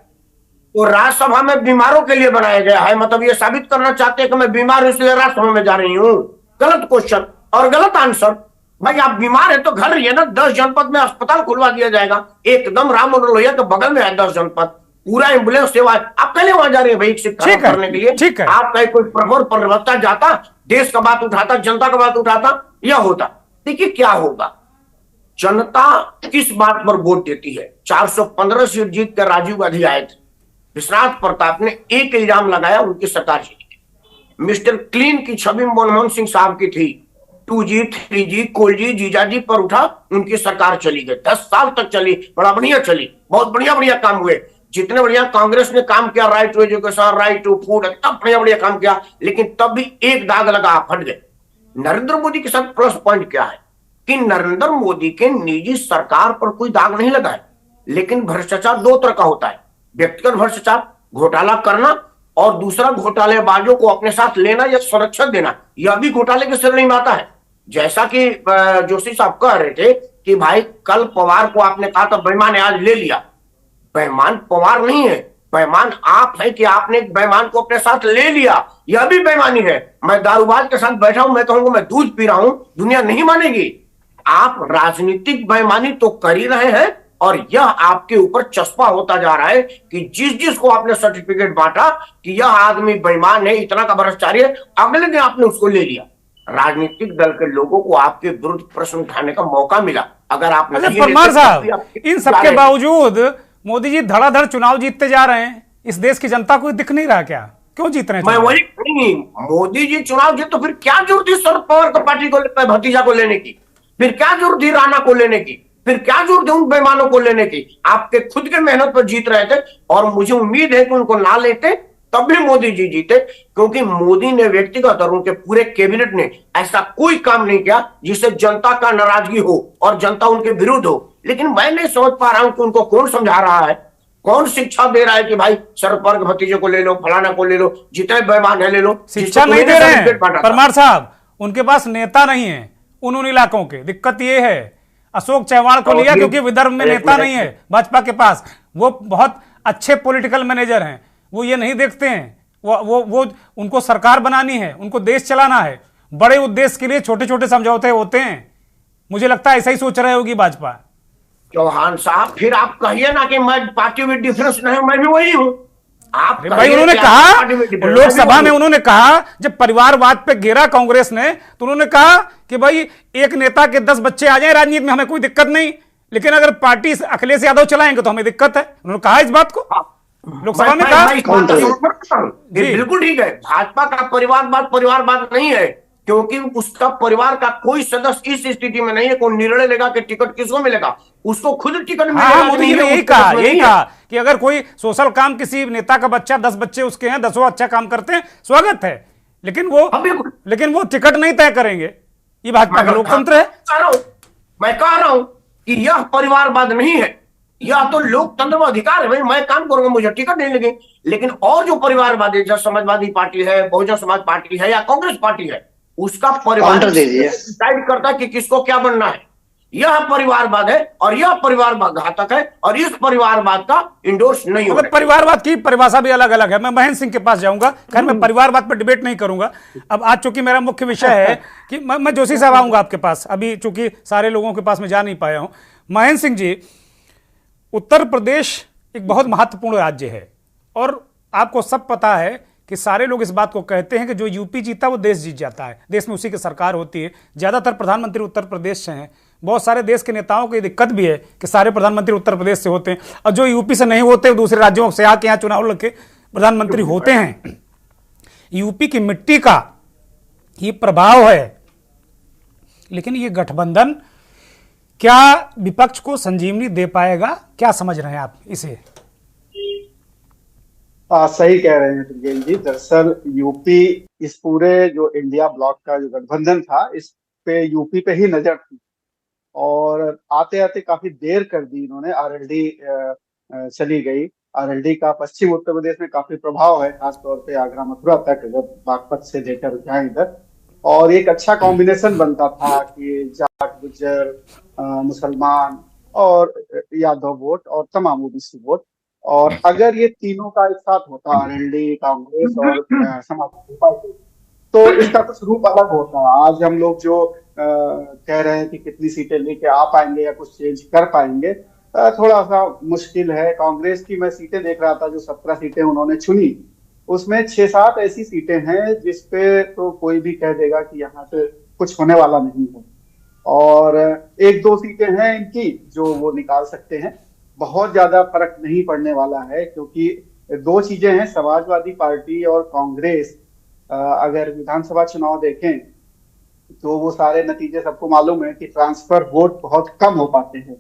तो राज्यसभा में बीमारों के लिए बनाया गया है, मतलब ये साबित करना चाहते हैं कि मैं बीमार हूं इसलिए राज्यसभा में जा रही हूं। गलत क्वेश्चन और गलत आंसर। भाई आप बीमार है तो घर रहिए ना, 10 जनपद में अस्पताल खुलवा दिया जाएगा, एकदम राम मनोहर लोहिया के बगल में है 10 जनपद, पूरा एम्बुलेंस सेवा है। आप पहले वहां जा रहे हैं भाई शिक्षण करने के लिए। ठीक है, आप कहीं कोई प्रवर प्रवक्ता जाता, देश का बात उठाता, जनता का बात उठाता, यह होता। देखिए क्या होगा, जनता किस बात पर वोट देती है। 415 सीट जीत कर राजीव गांधी आए थे, विश्वनाथ प्रताप ने एक इल्जाम लगाया, उनकी सरकार चली। मिस्टर क्लीन की छवि मनमोहन सिंह साहब की थी, 2G 3G कोलजी जीजाजी पर उठा, उनकी सरकार चली गई। 10 साल तक चली, बड़ा बढ़िया चली, बहुत बढ़िया बढ़िया काम हुए। जितने बढ़िया कांग्रेस ने काम किया, right to education, right to food, तब बढ़िया बढ़िया काम किया, लेकिन तब भी एक दाग लगा, आप हट गए। नरेंद्र मोदी के साथ प्लस पॉइंट क्या है कि नरेंद्र मोदी के निजी सरकार पर कोई दाग नहीं लगा है, लेकिन भ्रष्टाचार दो तरह का होता है, व्यक्तिगत भ्रष्टाचार, घोटाला करना, और दूसरा घोटालेबाजों को अपने साथ लेना या सुरक्षा देना, यह भी घोटाले के श्रेणी में आता है। जैसा कि जोशी साहब कह रहे थे कि भाई कल पवार को आपने कहा था बेईमान है, आज ले लिया। बेईमान पवार नहीं है, बेईमान आप है कि आपने एक बेईमान को अपने साथ ले लिया, यह भी बेईमानी है। मैं दारूबाज के साथ बैठा हूं, मैं कहूंगा मैं दूध पी रहा हूं, दुनिया नहीं मानेगी। आप राजनीतिक बेईमानी तो कर ही रहे हैं, और यह आपके ऊपर चस्पा होता जा रहा है कि जिस जिसको आपने सर्टिफिकेट बांटा कि यह आदमी बेईमान है, इतना का भ्रष्टाचारी है, अगले दिन आपने उसको ले लिया। राजनीतिक दल के लोगों को आपके विरुद्ध प्रश्न उठाने का मौका मिला। अगर आप परमार साहब, इन सबके बावजूद मोदी जी धड़ाधड़ चुनाव जीतते जा रहे हैं, इस देश की जनता को दिख नहीं रहा क्या? क्यों जीत रहे हैं? मैं वही नहीं, मोदी जी चुनाव जीत तो फिर क्या जरूरत थी शरद पवार को पार्टी को भतीजा को लेने की? फिर क्या जरूरत थी राणा को लेने की? फिर क्या जरूरत है उन बेईमानों को लेने की? आपके खुद के मेहनत पर जीत रहे थे, और मुझे उम्मीद है कि उनको ना लेते तब भी मोदी जी जीते, क्योंकि मोदी ने व्यक्तिगत और उनके पूरे कैबिनेट ने ऐसा कोई काम नहीं किया जिससे जनता का नाराजगी हो और जनता उनके विरुद्ध हो। लेकिन मैं नहीं समझ पा रहा हूं कि उनको कौन समझा रहा है, कौन शिक्षा दे रहा है कि भाई शरद पवार के भतीजे को ले लो, फलाना को ले लो, जितने बेईमान है ले लो। शिक्षा नहीं दे रहे हैं परमार साहब, उनके पास नेता नहीं है उन इलाकों के। दिक्कत ये है, अशोक चौहान को लिया क्योंकि विदर्भ में नेता नहीं है भाजपा के पास। वो बहुत अच्छे पॉलिटिकल मैनेजर हैं, वो ये नहीं देखते हैं, वो उनको सरकार बनानी है, उनको देश चलाना है। बड़े उद्देश्य के लिए छोटे छोटे समझौते होते हैं। मुझे लगता है ऐसा ही सोच रहे होगी भाजपा। चौहान साहब, फिर आप कहिए ना कि मैं पार्टी में डिफरेंस नहीं, मैं भी वही हूं। आप भाई उन्होंने कहा लोकसभा में, उन्होंने कहा जब परिवारवाद पे घेरा कांग्रेस ने, तो उन्होंने कहा कि भाई एक नेता के 10 बच्चे आ जाए राजनीति में, हमें कोई दिक्कत नहीं, लेकिन अगर पार्टी अखिलेश यादव चलाएंगे तो हमें दिक्कत है। उन्होंने कहा इस बात को लोकसभा में कहा। बिल्कुल ठीक है, भाजपा का परिवारवाद नहीं है, क्योंकि उसका परिवार का कोई सदस्य इस स्थिति में नहीं है कोई निर्णय लेगा कि टिकट किसको मिलेगा, उसको खुद टिकट मिलेगा। मोदी जी ने यही कहा कि अगर कोई सोशल काम, किसी नेता का बच्चा, 10 बच्चे उसके हैं, 10 अच्छा काम करते हैं, स्वागत है, लेकिन वो टिकट नहीं तय करेंगे। ये भाजपा का लोकतंत्र है। मैं कह रहा हूं कि यह परिवारवाद नहीं है, यह तो लोकतंत्र में अधिकार है। भाई मैं काम करूंगा, मुझे टिकट नहीं लगे, लेकिन और जो परिवारवाद है, जैसे समाजवादी पार्टी है, बहुजन समाज पार्टी है या कांग्रेस पार्टी है, उसका परिवार डिसाइड करता है कि किसको क्या बनना है। यह परिवारवाद है और यह परिवारवाद घातक है और इस परिवारवाद का इंडोर्स नहीं होगा। परिवारवाद की परिभाषा भी अलग अलग है। मैं महेंद्र सिंह के पास जाऊंगा, खैर मैं परिवारवाद पर डिबेट नहीं करूंगा। अब आज चूंकि मेरा मुख्य विषय है कि मैं जोशी साहब आऊंगा आपके पास, अभी चूंकि सारे लोगों के पास मैं जा नहीं पाया हूं। महेंद्र सिंह जी, उत्तर प्रदेश एक बहुत महत्वपूर्ण राज्य है और आपको सब पता है कि सारे लोग इस बात को कहते हैं कि जो यूपी जीता वो देश जीत जाता है, देश में उसी की सरकार होती है। ज्यादातर प्रधानमंत्री उत्तर प्रदेश से हैं। बहुत सारे देश के नेताओं को ये दिक्कत भी है कि सारे प्रधानमंत्री उत्तर प्रदेश से होते हैं और जो यूपी से नहीं होते दूसरे राज्यों से आके यहाँ चुनाव लड़के प्रधानमंत्री होते हैं। यूपी की मिट्टी का ये प्रभाव है। लेकिन ये गठबंधन क्या विपक्ष को संजीवनी दे पाएगा? क्या समझ रहे हैं आप इसे? सही कह रहे हैं दुर्गेश जी। दरअसल यूपी, इस पूरे जो इंडिया ब्लॉक का जो गठबंधन था, इस पे यूपी पे ही नजर थी और आते आते काफी देर कर दी इन्होंने। आरएलडी चली गई। आरएलडी का पश्चिम उत्तर प्रदेश में काफी प्रभाव है, खासतौर पे आगरा मथुरा तक, अगर बागपत से लेकर जाए इधर। और एक अच्छा कॉम्बिनेशन बनता था कि जाट, गुज्जर, मुसलमान और यादव वोट और तमाम ओबीसी वोट, और अगर ये तीनों का एक साथ होता, आरएलडी, कांग्रेस और समाजवादी पार्टी, तो इसका कुछ रूप अलग होता। आज हम लोग जो कह रहे हैं कि कितनी सीटें लेके आ पाएंगे या कुछ चेंज कर पाएंगे, थोड़ा सा मुश्किल है। कांग्रेस की मैं सीटें देख रहा था, जो 17 सीटें उन्होंने चुनी, उसमें 6-7 ऐसी सीटें हैं जिसपे तो कोई भी कह देगा कि यहाँ पे कुछ होने वाला नहीं है, और 1-2 सीटें हैं इनकी जो वो निकाल सकते हैं। बहुत ज्यादा फर्क नहीं पड़ने वाला है, क्योंकि 2 चीजें हैं, समाजवादी पार्टी और कांग्रेस। अगर विधानसभा चुनाव देखें तो वो सारे नतीजे सबको मालूम है कि ट्रांसफर वोट बहुत कम हो पाते हैं।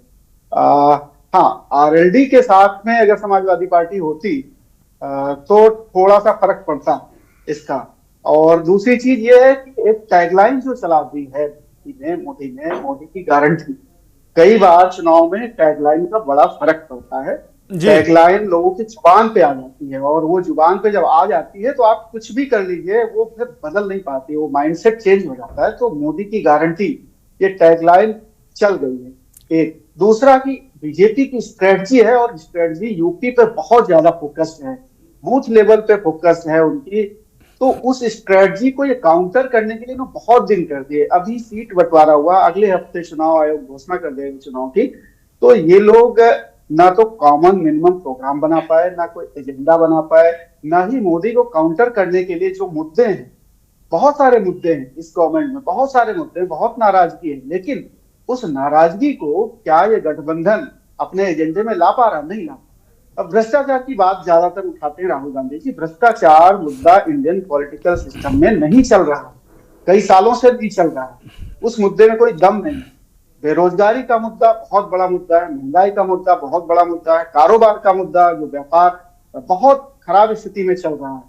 हाँ, आरएलडी के साथ में अगर समाजवादी पार्टी होती तो थोड़ा सा फर्क पड़ता इसका। और दूसरी चीज ये है कि एक टैगलाइन जो चला दी है मोदी ने, मोदी की गारंटी। कई बार चुनाव में टैगलाइन का बड़ा फर्क पड़ता है। टैगलाइन लोगों की जुबान पे आ जाती है, और वो जुबान पे जब आ जाती है तो आप कुछ भी कर लीजिए वो फिर बदल नहीं पाती, वो माइंडसेट चेंज हो जाता है। तो मोदी की गारंटी, ये टैगलाइन चल गई है। एक दूसरा कि बीजेपी की स्ट्रेटजी है, और स्ट्रेटजी यूपी पे बहुत ज्यादा फोकस्ड है, बूथ लेवल पे फोकस्ड है उनकी। तो उस स्ट्रेटजी को ये काउंटर करने के लिए ना बहुत दिन कर दिए। अभी सीट बंटवारा हुआ, अगले हफ्ते चुनाव आयोग घोषणा कर देगा चुनाव की, तो ये लोग ना तो कॉमन मिनिमम प्रोग्राम बना पाए, ना कोई एजेंडा बना पाए, ना ही मोदी को काउंटर करने के लिए जो मुद्दे हैं, बहुत सारे मुद्दे हैं इस गवर्नमेंट में, बहुत सारे मुद्दे, बहुत नाराजगी है, लेकिन उस नाराजगी को क्या ये गठबंधन अपने एजेंडे में ला पा रहा? नहीं ला। अब भ्रष्टाचार की बात ज्यादातर उठाते हैं राहुल गांधी जी। भ्रष्टाचार मुद्दा इंडियन पॉलिटिकल सिस्टम में नहीं चल रहा, कई सालों से नहीं चल रहा है। उस मुद्दे में कोई दम नहीं। बेरोजगारी का मुद्दा बहुत बड़ा मुद्दा है, महंगाई का मुद्दा बहुत बड़ा मुद्दा है, कारोबार का मुद्दा, जो व्यापार बहुत खराब स्थिति में चल रहा है,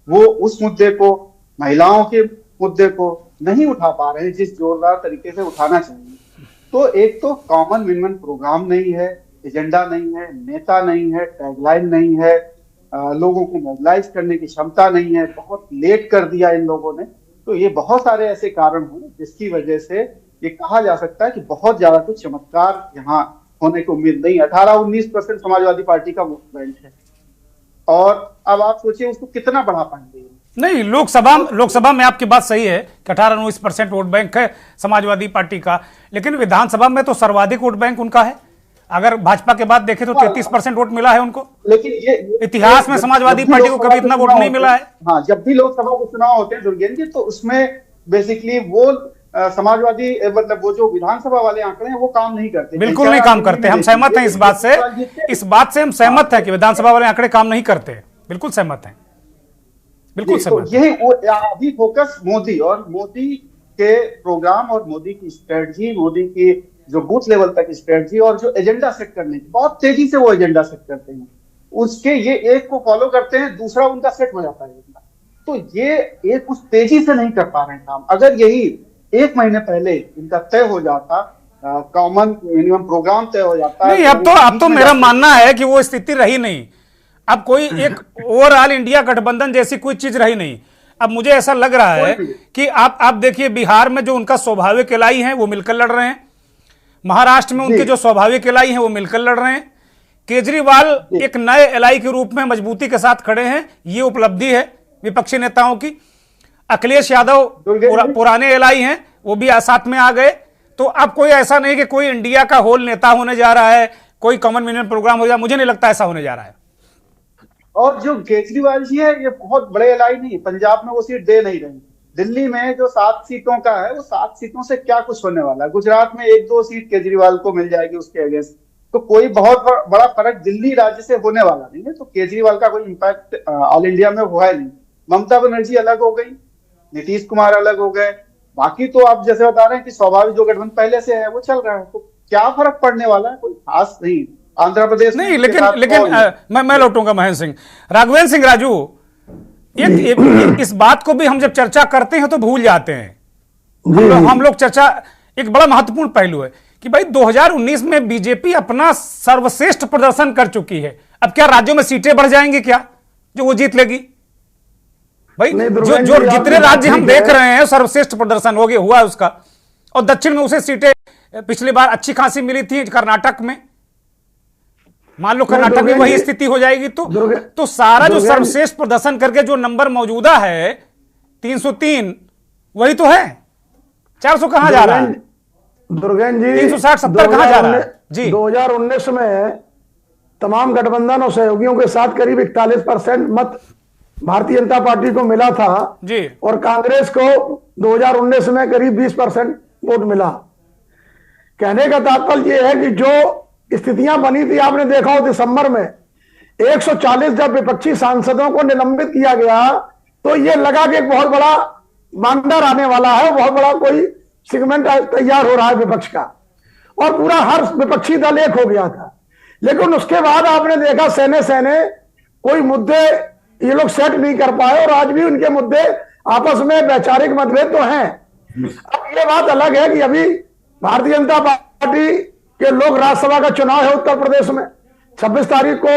वो उस मुद्दे को, महिलाओं के मुद्दे को नहीं उठा पा रहे हैं जिस जोरदार तरीके से उठाना चाहिए। तो एक तो कॉमन मिनिमम प्रोग्राम नहीं है, एजेंडा नहीं है, नेता नहीं है, टैगलाइन नहीं है, लोगों को मोबिलाइज करने की क्षमता नहीं है, बहुत लेट कर दिया इन लोगों ने। तो ये बहुत सारे ऐसे कारण हैं जिसकी वजह से ये कहा जा सकता है कि बहुत ज्यादा कुछ चमत्कार यहाँ होने की उम्मीद नहीं। 18-19% समाजवादी पार्टी का वोट बैंक है, और अब आप सोचिए उसको कितना बढ़ा पाएंगे। नहीं, लोकसभा में आपकी बात सही है कि 18-19% वोट बैंक है समाजवादी पार्टी का, लेकिन विधानसभा में तो सर्वाधिक वोट बैंक उनका है। अगर भाजपा के बाद देखें तो 33% वोट मिला है उनको। लेकिन ये इतिहास में समाजवादी पार्टी को कभी इतना वोट नहीं मिला है। हाँ, जब भी लोकसभा के चुनाव होते हैं दुर्गेश जी, तो उसमें बेसिकली वो समाजवादी, मतलब वो जो विधानसभा वाले आंकड़े हैं वो काम नहीं करते, बिल्कुल नहीं काम करते। हम सहमत हैं इस बात से, हम सहमत हैं कि विधानसभा वाले आंकड़े काम नहीं करते। बिल्कुल सहमत हैं, बिल्कुल सहमत। यही अभी फोकस मोदी और मोदी के प्रोग्राम और मोदी की स्ट्रेटजी, मोदी की जो बूथ लेवल तक स्ट्रेटजी और जो एजेंडा सेट करने की, बहुत तेजी से वो एजेंडा सेट करते हैं, उसके ये एक को फॉलो करते हैं, दूसरा उनका सेट हो जाता है एजेंडा। तो ये एक उस तेजी से नहीं कर पा रहे हैं काम। अगर यही 1 महीने पहले इनका तय हो जाता, कॉमन मिनिमम प्रोग्राम तय हो जाता है। नहीं, अब तो मेरा मानना है कि वो स्थिति रही नहीं। अब कोई एक ओवरऑल इंडिया गठबंधन जैसी कोई चीज रही नहीं। अब मुझे ऐसा लग रहा है कि आप देखिए, बिहार में जो उनका स्वाभाविक एलाई है वो मिलकर लड़ रहे हैं, महाराष्ट्र में उनके जो स्वाभाविक एलाई हैं वो मिलकर लड़ रहे हैं, केजरीवाल एक नए एलाई के रूप में मजबूती के साथ खड़े हैं, ये उपलब्धि है विपक्षी नेताओं की। अखिलेश यादव पुराने एलाई हैं, वो भी साथ में आ गए। तो अब कोई ऐसा नहीं कि कोई इंडिया का होल नेता होने जा रहा है, कोई कॉमन मिनिमम प्रोग्राम हो जाए, मुझे नहीं लगता ऐसा होने जा रहा है। और जो केजरीवाल जी है ये बहुत बड़े एलाई नहीं, पंजाब में वो सीट दे नहीं रहे, दिल्ली में जो 7 सीटों का है वो 7 सीटों से क्या कुछ होने वाला है, गुजरात में 1-2 सीट केजरीवाल को मिल जाएगी उसके अगेंस्ट, तो कोई बहुत बड़ा फर्क दिल्ली राज्य से होने वाला नहीं है। तो केजरीवाल का कोई इम्पैक्ट ऑल इंडिया में हुआ है नहीं। ममता बनर्जी अलग हो गई, नीतीश कुमार अलग हो गए, बाकी तो आप जैसे बता रहे हैं कि स्वाभाविक जो गठबंधन पहले से है वो चल रहा है, तो क्या फर्क पड़ने वाला है, कोई खास नहीं। आंध्र प्रदेश नहीं, लेकिन मैं लौटूंगा महेंद्र सिंह, राघवेंद्र सिंह राजू, इस बात को भी हम जब चर्चा करते हैं तो भूल जाते हैं। हम लोग चर्चा, एक बड़ा महत्वपूर्ण पहलू है कि भाई 2019 में बीजेपी अपना सर्वश्रेष्ठ प्रदर्शन कर चुकी है। अब क्या राज्यों में सीटें बढ़ जाएंगी क्या जो वो जीत लेगी? भाई जो जितने राज्य हम देख रहे हैं सर्वश्रेष्ठ प्रदर्शन हो गया हुआ है उसका, और दक्षिण में उसे सीटें पिछली बार अच्छी खासी मिली थी। कर्नाटक में मान लो कर्नाटक में वही स्थिति हो जाएगी तो सारा जो सर्वश्रेष्ठ प्रदर्शन करके जो नंबर मौजूदा है 303 वही तो है, 400 कहां जा रहा है? दुर्गेन जी 360-70 कहां जा रहा है जी? 2019 में तमाम गठबंधन और सहयोगियों के साथ करीब 41% मत भारतीय जनता पार्टी को मिला था जी, और कांग्रेस को 2019 में करीब 20% वोट मिला। कहने का तात्पर्य यह है कि जो स्थितियां बनी थी, आपने देखा हो दिसंबर में 140 जब विपक्षी सांसदों को निलंबित किया गया तो यह लगा कि एक बहुत बड़ा मानदार आने वाला है, बहुत बड़ा कोई सेगमेंट तैयार हो रहा है विपक्ष का, और पूरा हर विपक्षी दल एक हो गया था। लेकिन उसके बाद आपने देखा सहने कोई मुद्दे ये लोग सेट नहीं कर पाए, और आज भी उनके मुद्दे आपस में वैचारिक मतभेद तो हैं। अब ये बात अलग है कि अभी भारतीय जनता पार्टी के लोग, राज्यसभा का चुनाव है उत्तर प्रदेश में, 26 तारीख को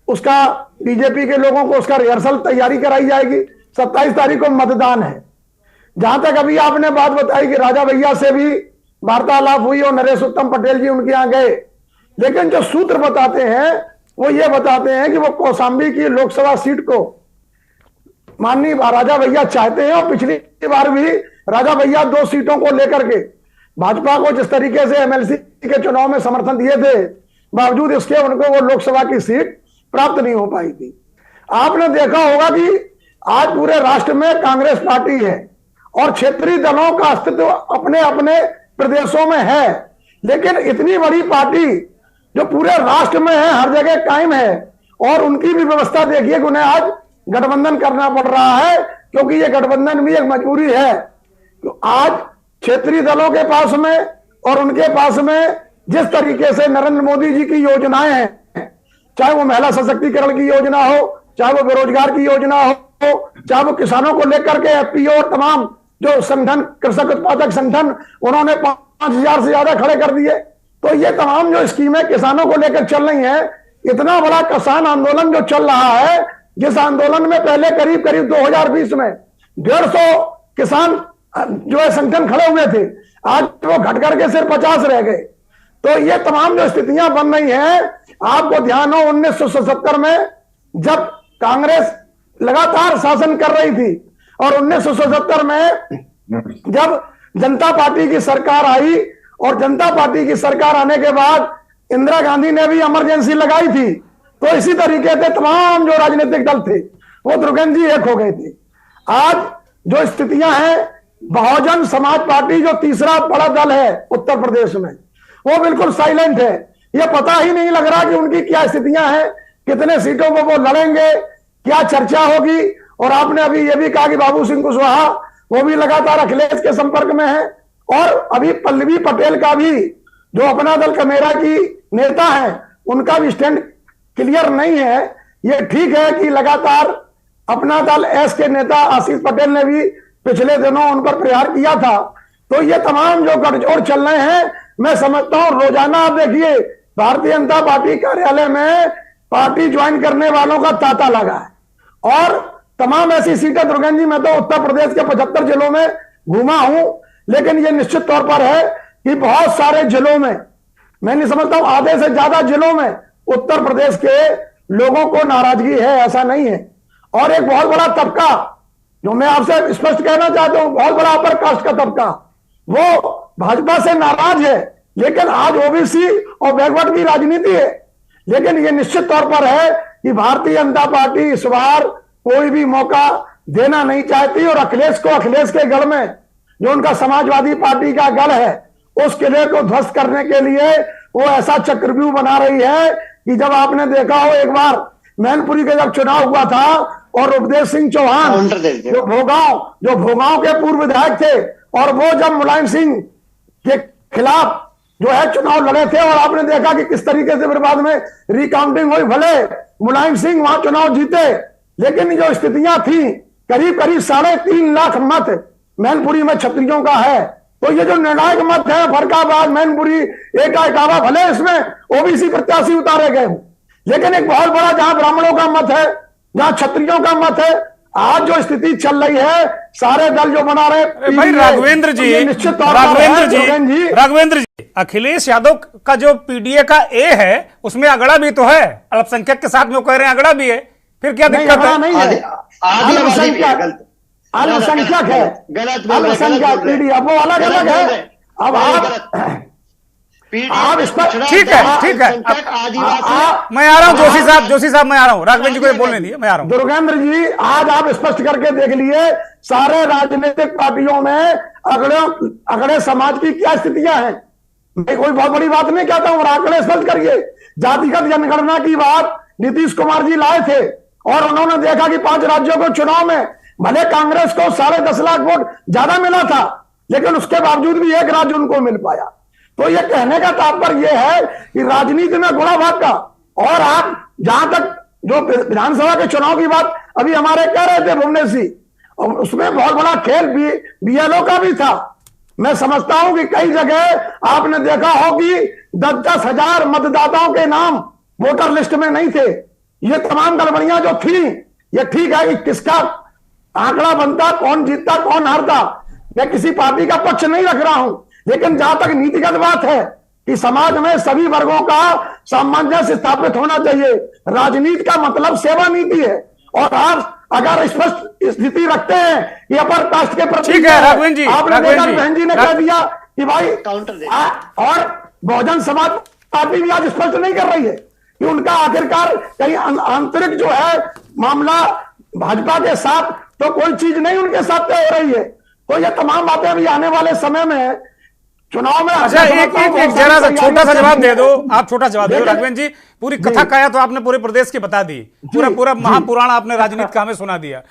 उसका बीजेपी के लोगों को उसका रिहर्सल तैयारी कराई जाएगी, 27 तारीख को मतदान है। जहां तक अभी आपने बात बताई कि राजा भैया से भी वार्तालाप हुई और नरेश उत्तम पटेल जी उनके यहां गए, लेकिन जो सूत्र बताते हैं वो ये बताते हैं कि वो कौशाम्बी की लोकसभा सीट को माननीय राजा भैया चाहते हैं, और पिछली बार भी राजा भैया 2 सीटों को लेकर के भाजपा को जिस तरीके से एमएलसी के चुनाव में समर्थन दिए थे, बावजूद इसके उनको वो लोकसभा की सीट प्राप्त नहीं हो पाई थी। आपने देखा होगा कि आज पूरे राष्ट्र में कांग्रेस पार्टी है और क्षेत्रीय दलों का अस्तित्व अपने अपने प्रदेशों में है, लेकिन इतनी बड़ी पार्टी जो पूरे राष्ट्र में है, हर जगह कायम है, और उनकी भी व्यवस्था देखिए कि उन्हें आज गठबंधन करना पड़ रहा है, क्योंकि ये गठबंधन भी एक मजबूरी है। तो आज क्षेत्रीय दलों के पास में और उनके पास में जिस तरीके से नरेंद्र मोदी जी की योजनाएं हैं, चाहे वो महिला सशक्तिकरण की योजना हो, चाहे वो बेरोजगार की योजना हो, चाहे वो किसानों को लेकर के एफपीओ और तमाम जो संगठन, कृषक उत्पादक संगठन, उन्होंने 5000 से ज्यादा खड़े कर दिए। तो ये तमाम जो स्कीमें किसानों को लेकर चल रही हैं, इतना बड़ा किसान आंदोलन जो चल रहा है, जिस आंदोलन में पहले करीब 2020 में 150 किसान जो है संगठन खड़े हुए थे, आज वो घट करके सिर्फ 50 रह गए। तो ये तमाम जो स्थितियां बन रही हैं, आपको ध्यान हो 1977 में जब कांग्रेस लगातार शासन कर रही थी, और 1977 में जब जनता पार्टी की सरकार आई, और जनता पार्टी की सरकार आने के बाद इंदिरा गांधी ने भी इमरजेंसी लगाई थी, तो इसी तरीके से तमाम जो राजनीतिक दल थे वो दुर्गेन जी एक हो गए थे। आज जो स्थितियां हैं, बहुजन समाज पार्टी जो तीसरा बड़ा दल है उत्तर प्रदेश में, वो बिल्कुल साइलेंट है। ये पता ही नहीं लग रहा कि उनकी क्या स्थितियां हैं, कितने सीटों को वो लड़ेंगे, क्या चर्चा होगी। और आपने अभी ये भी कहा कि बाबू सिंह कुशवाहा वो भी लगातार अखिलेश के संपर्क में है, और अभी पल्लवी पटेल का भी जो अपना दल कमेरा की नेता है, उनका भी स्टैंड क्लियर नहीं है। ये ठीक है कि लगातार अपना दल एस के नेता आशीष पटेल ने भी पिछले दिनों उन पर प्रहार किया था। तो ये तमाम जो गठजोड़ चल रहे हैं, मैं समझता हूं रोजाना आप देखिए भारतीय जनता पार्टी कार्यालय में पार्टी ज्वाइन करने वालों का तांता लगा है। और तमाम ऐसी सीटें, दुर्गेन्द्र जी मैं तो उत्तर प्रदेश के 75 जिलों में घूमा हूं, लेकिन यह निश्चित तौर पर है कि बहुत सारे जिलों में, मैं नहीं समझता हूं आधे से ज्यादा जिलों में उत्तर प्रदेश के लोगों को नाराजगी है, ऐसा नहीं है। और एक बहुत बड़ा तबका जो मैं आपसे स्पष्ट कहना चाहता हूं, बहुत बड़ा अपर कास्ट का तबका, वो भाजपा से नाराज है। लेकिन आज ओबीसी और बैकवर्ड की राजनीति है, लेकिन यह निश्चित तौर पर है कि भारतीय जनता पार्टी इस बार कोई भी मौका देना नहीं चाहती और अखिलेश को, अखिलेश के गढ़ में जो उनका समाजवादी पार्टी का गढ़ है, उस किले को ध्वस्त करने के लिए वो ऐसा चक्रव्यूह बना रही है कि जब आपने देखा हो एक बार मैनपुरी के जब चुनाव हुआ था और रुपदेव सिंह चौहान जो भोगांव के पूर्व विधायक थे, और वो जब मुलायम सिंह के खिलाफ जो है चुनाव लड़े थे, और आपने देखा कि किस तरीके से फिर बाद में रिकाउंटिंग हुई, भले मुलायम सिंह वहां चुनाव जीते, लेकिन जो स्थितियां थी, करीब करीब 3.5 लाख मत मैनपुरी में क्षत्रियों का है। तो ये जो निर्णायक मत है फरकाबाद, मैनपुरी, एकाएकावा, भले इसमें ओबीसी प्रत्याशी उतारे गए हों, लेकिन एक बहुत बड़ा जहां ब्राह्मणों का मत है, जहां क्षत्रियों का मत है, आज जो स्थिति चल रही है, सारे दल जो बना रहे भाई राघवेंद्र जी, निश्चित तौर राघवेंद्र जी, अखिलेश यादव का जो पीडीए का ए है उसमें अगड़ा भी तो है, अल्पसंख्यक के साथ में वो कह रहे हैं अगड़ा भी है, फिर क्या दिक्कत है? अल्पसंख्यक है, अल्पसंख्यक पीडीए, अब वो अलग अलग है। अब आप इस पर ठीक है मैं आ रहा हूं जोशी साहब मैं आ रहा हूं, राघवेंद्र जी को बोलने दिए, मैं आ रहा हूं। दुर्गेंद्र जी, आज आप स्पष्ट करके देख लिए सारे राजनीतिक पार्टियों में अगड़े समाज की क्या स्थितियां हैं। मैं कोई बहुत बड़ी बात नहीं कहता हूं, आंकड़े स्पष्ट करिए। जातिगत जनगणना की बात नीतीश कुमार जी लाए थे और उन्होंने देखा कि 5 राज्यों को चुनाव में भले कांग्रेस को 10.5 लाख वोट ज्यादा मिला था, लेकिन उसके बावजूद भी एक राज्य उनको मिल पाया। तो ये कहने का तात्पर्य यह है कि राजनीति में गुणा भाग का, और आप जहां तक जो विधानसभा के चुनाव की बात अभी हमारे कह रहे थे भुवनेश जी, उसमें बहुत बड़ा खेल बीएलओ का भी था। मैं समझता हूं कि कई जगह आपने देखा हो कि 10-10 हजार मतदाताओं के नाम वोटर लिस्ट में नहीं थे। ये तमाम गड़बड़ियां जो थी, ये ठीक है कि किसका आंकड़ा बनता, कौन जीतता कौन हारता, मैं किसी पार्टी का पक्ष नहीं रख रहा हूं, लेकिन जहां तक नीतिगत बात है कि समाज में सभी वर्गों का सामंजस्य स्थापित होना चाहिए। राजनीति का मतलब सेवा नीति है, और आप अगर स्पष्ट स्थिति रखते हैं कि अपर कास्ट के प्रति, ठीक है राघवेंद्र जी, आपने बहन जी ने कह दिया कि भाई और बहुजन समाज पार्टी भी आज स्पष्ट नहीं कर रही है कि उनका आखिरकार कहीं आंतरिक जो है मामला भाजपा के साथ तो कोई चीज नहीं उनके साथ तय हो रही है। तो ये तमाम बातें अभी आने वाले समय में चुनाव में, अच्छा एक जरा सा छोटा सा जवाब दे दो, आप छोटा जवाब दे दो राघवेंद्र जी। पूरी कथा काया तो आपने पूरे प्रदेश की बता दी, पूरा महापुराण आपने राजनीति का हमें सुना दिया।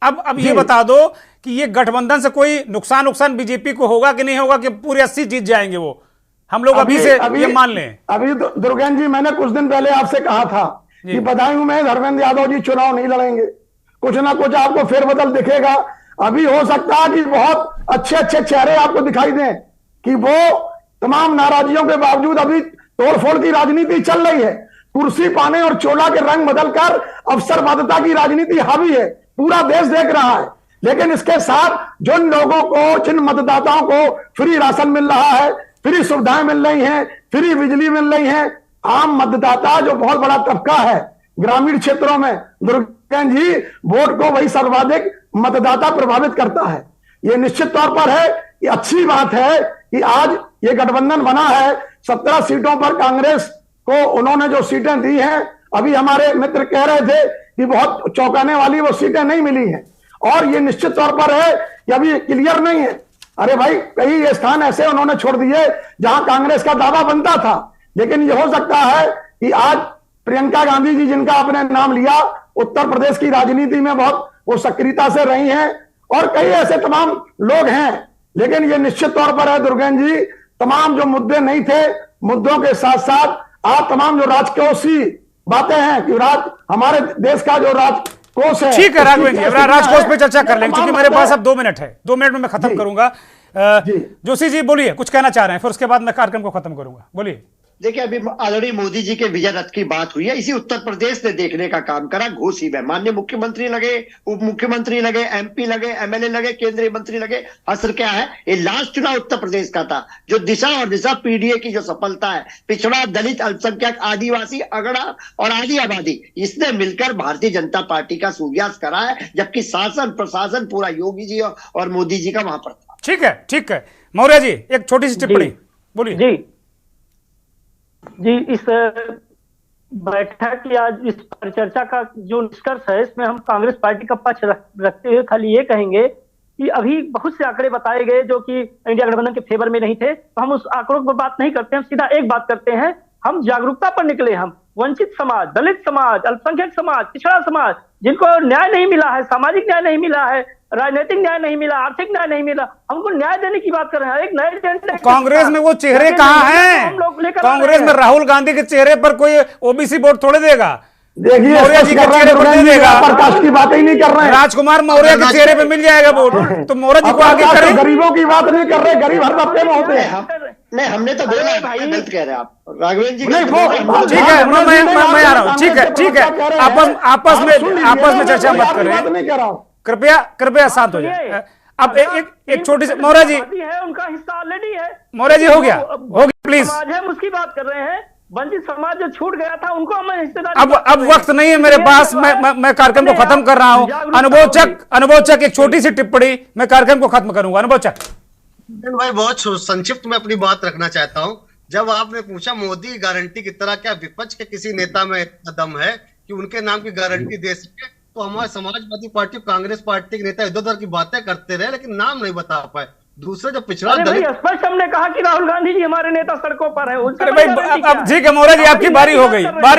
अब ये बता दो कि ये गठबंधन से कोई नुकसान बीजेपी को होगा कि नहीं होगा, कि पूरे 80 जीत जाएंगे वो, हम लोग अभी से ये मान लें? अभी दुर्गेन्द्र जी, मैंने कुछ दिन पहले आपसे कहा था कि बदायूं में धर्मेंद्र यादव जी चुनाव नहीं लड़ेंगे, कुछ ना कुछ आपको फेरबदल दिखेगा। अभी हो सकता है कि बहुत अच्छे चेहरे आपको दिखाई दें कि वो तमाम नाराजियों के बावजूद अभी तोड़फोड़ की राजनीति चल रही है, कुर्सी पाने और चोला के रंग बदलकर अवसरवादिता की राजनीति हावी है, पूरा देश देख रहा है। लेकिन इसके साथ जिन लोगों को, जिन मतदाताओं को फ्री राशन मिल रहा है, फ्री सुविधाएं मिल रही हैं, फ्री बिजली मिल रही है, आम मतदाता जो बहुत बड़ा तबका है ग्रामीण क्षेत्रों में, दुर्गेन्द्र जी, वोट को वही सर्वाधिक मतदाता प्रभावित करता है। यह निश्चित तौर पर है, ये अच्छी बात है कि आज ये गठबंधन बना है। 17 सीटों पर कांग्रेस को उन्होंने जो सीटें दी हैं, अभी हमारे मित्र कह रहे थे कि बहुत चौंकाने वाली वो सीटें नहीं मिली हैं, और ये निश्चित तौर पर है कि अभी क्लियर नहीं है। अरे भाई, कई ये स्थान ऐसे उन्होंने छोड़ दिए जहां कांग्रेस का दावा बनता था, लेकिन ये हो सकता है कि आज प्रियंका गांधी जी, जिनका आपने नाम लिया, उत्तर प्रदेश की राजनीति में बहुत वो सक्रियता से रही हैं, और कई ऐसे तमाम लोग हैं। लेकिन ये निश्चित तौर पर है दुर्गेन्द्र जी, तमाम जो मुद्दे नहीं थे, मुद्दों के साथ साथ आप तमाम जो राजकोषी बातें हैं कि हमारे देश का जो राजकोष है, ठीक है राघवेंद्र जी, राजकोष पे चर्चा कर लेंगे, क्योंकि मेरे पास अब 2 मिनट है, 2 मिनट में मैं खत्म करूंगा। जोशी जी बोलिए, कुछ कहना चाह रहे हैं, फिर उसके बाद मैं कार्यक्रम को खत्म करूंगा। बोलिए। देखिए, अभी आदरणीय मोदी जी के विजय रथ की बात हुई है, इसी उत्तर प्रदेश ने देखने का काम करा। घोसी में माननीय मुख्यमंत्री लगे, उप मुख्यमंत्री लगे, एमपी लगे, एमएलए लगे, केंद्रीय मंत्री लगे। असर क्या है, ये लास्ट चुनाव उत्तर प्रदेश का था, जो दिशा और दिशा पीडीए की जो सफलता है, पिछड़ा, दलित, अल्पसंख्यक, आदिवासी, अगड़ा और आदि आबादी, इसने मिलकर भारतीय जनता पार्टी का सूर्यास्त करा है, जबकि शासन प्रशासन पूरा योगी जी और मोदी जी का वहां पर था। ठीक है, ठीक है। मौर्य जी, एक छोटी सी टिप्पणी बोलिए। जी, इस बैठक या इस परिचर्चा का जो निष्कर्ष है, इसमें हम कांग्रेस पार्टी का पक्ष रखते हुए खाली ये कहेंगे कि अभी बहुत से आंकड़े बताए गए जो कि इंडिया गठबंधन के फेवर में नहीं थे, तो हम उस आंकड़ों पर बात नहीं करते, हम सीधा एक बात करते हैं, हम जागरूकता पर निकले। हम वंचित समाज, दलित समाज, अल्पसंख्यक समाज, पिछड़ा समाज, जिनको न्याय नहीं मिला है, सामाजिक न्याय नहीं मिला है, राजनीतिक न्याय नहीं मिला, आर्थिक न्याय नहीं मिला, हमको न्याय देने की बात कर रहे हैं। एक नए कांग्रेस में वो चेहरे कहाँ हैं? कांग्रेस में राहुल गांधी के चेहरे पर कोई ओबीसी वोट थोड़े देगा। देखिए, मौर्य जी के चेहरे पर दे देगा, प्रकाश की बात ही नहीं कर रहे हैं। राजकुमार मौर्य के चेहरे पे मिल जाएगा वोट, तो मौर्य जी को आगे करें। गरीबों की बात नहीं कर रहे, गरीब हर तबके में होते हैं। नहीं, हमने तो बोला भाई, गलत कह रहे हैं आप राघवेंद्र जी। ठीक है, मैं आ रहा हूँ। ठीक है, ठीक है, आपस में चर्चा मत करें, कृपया शांत हो जाए। अब एक छोटी सी, मौर्य जी उनका हिस्सा ऑलरेडी है। मौर्य जी हो गया प्लीज। समाज है, उसकी बात कर रहे हैं। वंचित समाज जो छूट गया था, उनको हमें हिस्सेदारी। अब वक्त नहीं है मेरे पास, मैं कार्यक्रम को खत्म कर रहा हूं। अनुभवचक एक छोटी सी टिप्पणी, मैं कार्यक्रम को खत्म करूंगा। अनुभवचक भाई, बहुत संक्षिप्त में अपनी बात रखना चाहता हूं। जब आपने पूछा मोदी गारंटी की तरह क्या विपक्ष के किसी नेता में दम है कि उनके नाम की गारंटी दे सके, तो हमारे समाजवादी पार्टी, कांग्रेस पार्टी के नेता इधर उधर की बातें करते रहे, लेकिन नाम नहीं बता पाए। दूसरे जो पिछड़ा स्पष्ट हमने कहा कि राहुल गांधी जी हमारे नेता सड़कों पर है। अरे भाई, अब ठीक है मौर्य जी, आपकी बारी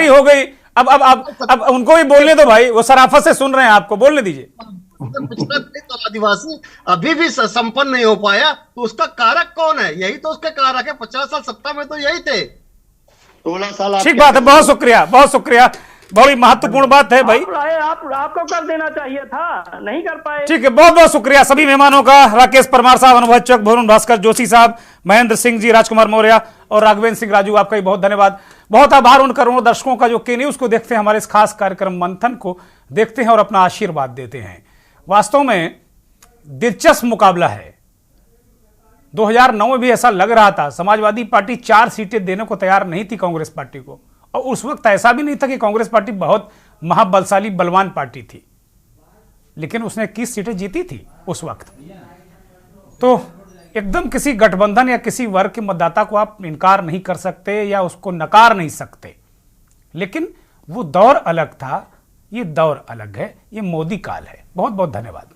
हो गई। अब उनको भी बोलने दो भाई, वो सराफत से सुन रहे हैं आपको, बोलने दीजिए। पिछड़ा तो आदिवासी अभी भी संपन्न नहीं हो पाया, तो उसका कारक कौन है? यही तो उसके कारक है। 50 साल सत्ता में तो यही थे, 16 साल। ठीक बात है, बहुत शुक्रिया, बड़ी महत्वपूर्ण बात है भाई। आपको कर देना चाहिए था, नहीं कर पाए। ठीक है, बहुत शुक्रिया सभी मेहमानों का। राकेश परमार साहब, अनुभवचक, वरुण भास्कर, जोशी साहब, महेंद्र सिंह जी, राजकुमार मौर्य और राघवेंद्र सिंह राजू, आपका भी बहुत धन्यवाद। बहुत आभार उन करोड़ों दर्शकों का जो के न्यूज को देखते हैं, हमारे इस खास कार्यक्रम मंथन को देखते हैं और अपना आशीर्वाद देते हैं। वास्तव में दिलचस्प मुकाबला है। 2009 में भी ऐसा लग रहा था, समाजवादी पार्टी 4 सीटें देने को तैयार नहीं थी कांग्रेस पार्टी को, और उस वक्त ऐसा भी नहीं था कि कांग्रेस पार्टी बहुत महाबलशाली बलवान पार्टी थी, लेकिन उसने 21 सीटें जीती थी उस वक्त। तो एकदम किसी गठबंधन या किसी वर्ग के मतदाता को आप इनकार नहीं कर सकते या उसको नकार नहीं सकते, लेकिन वो दौर अलग था, ये दौर अलग है, ये मोदी काल है। बहुत बहुत धन्यवाद।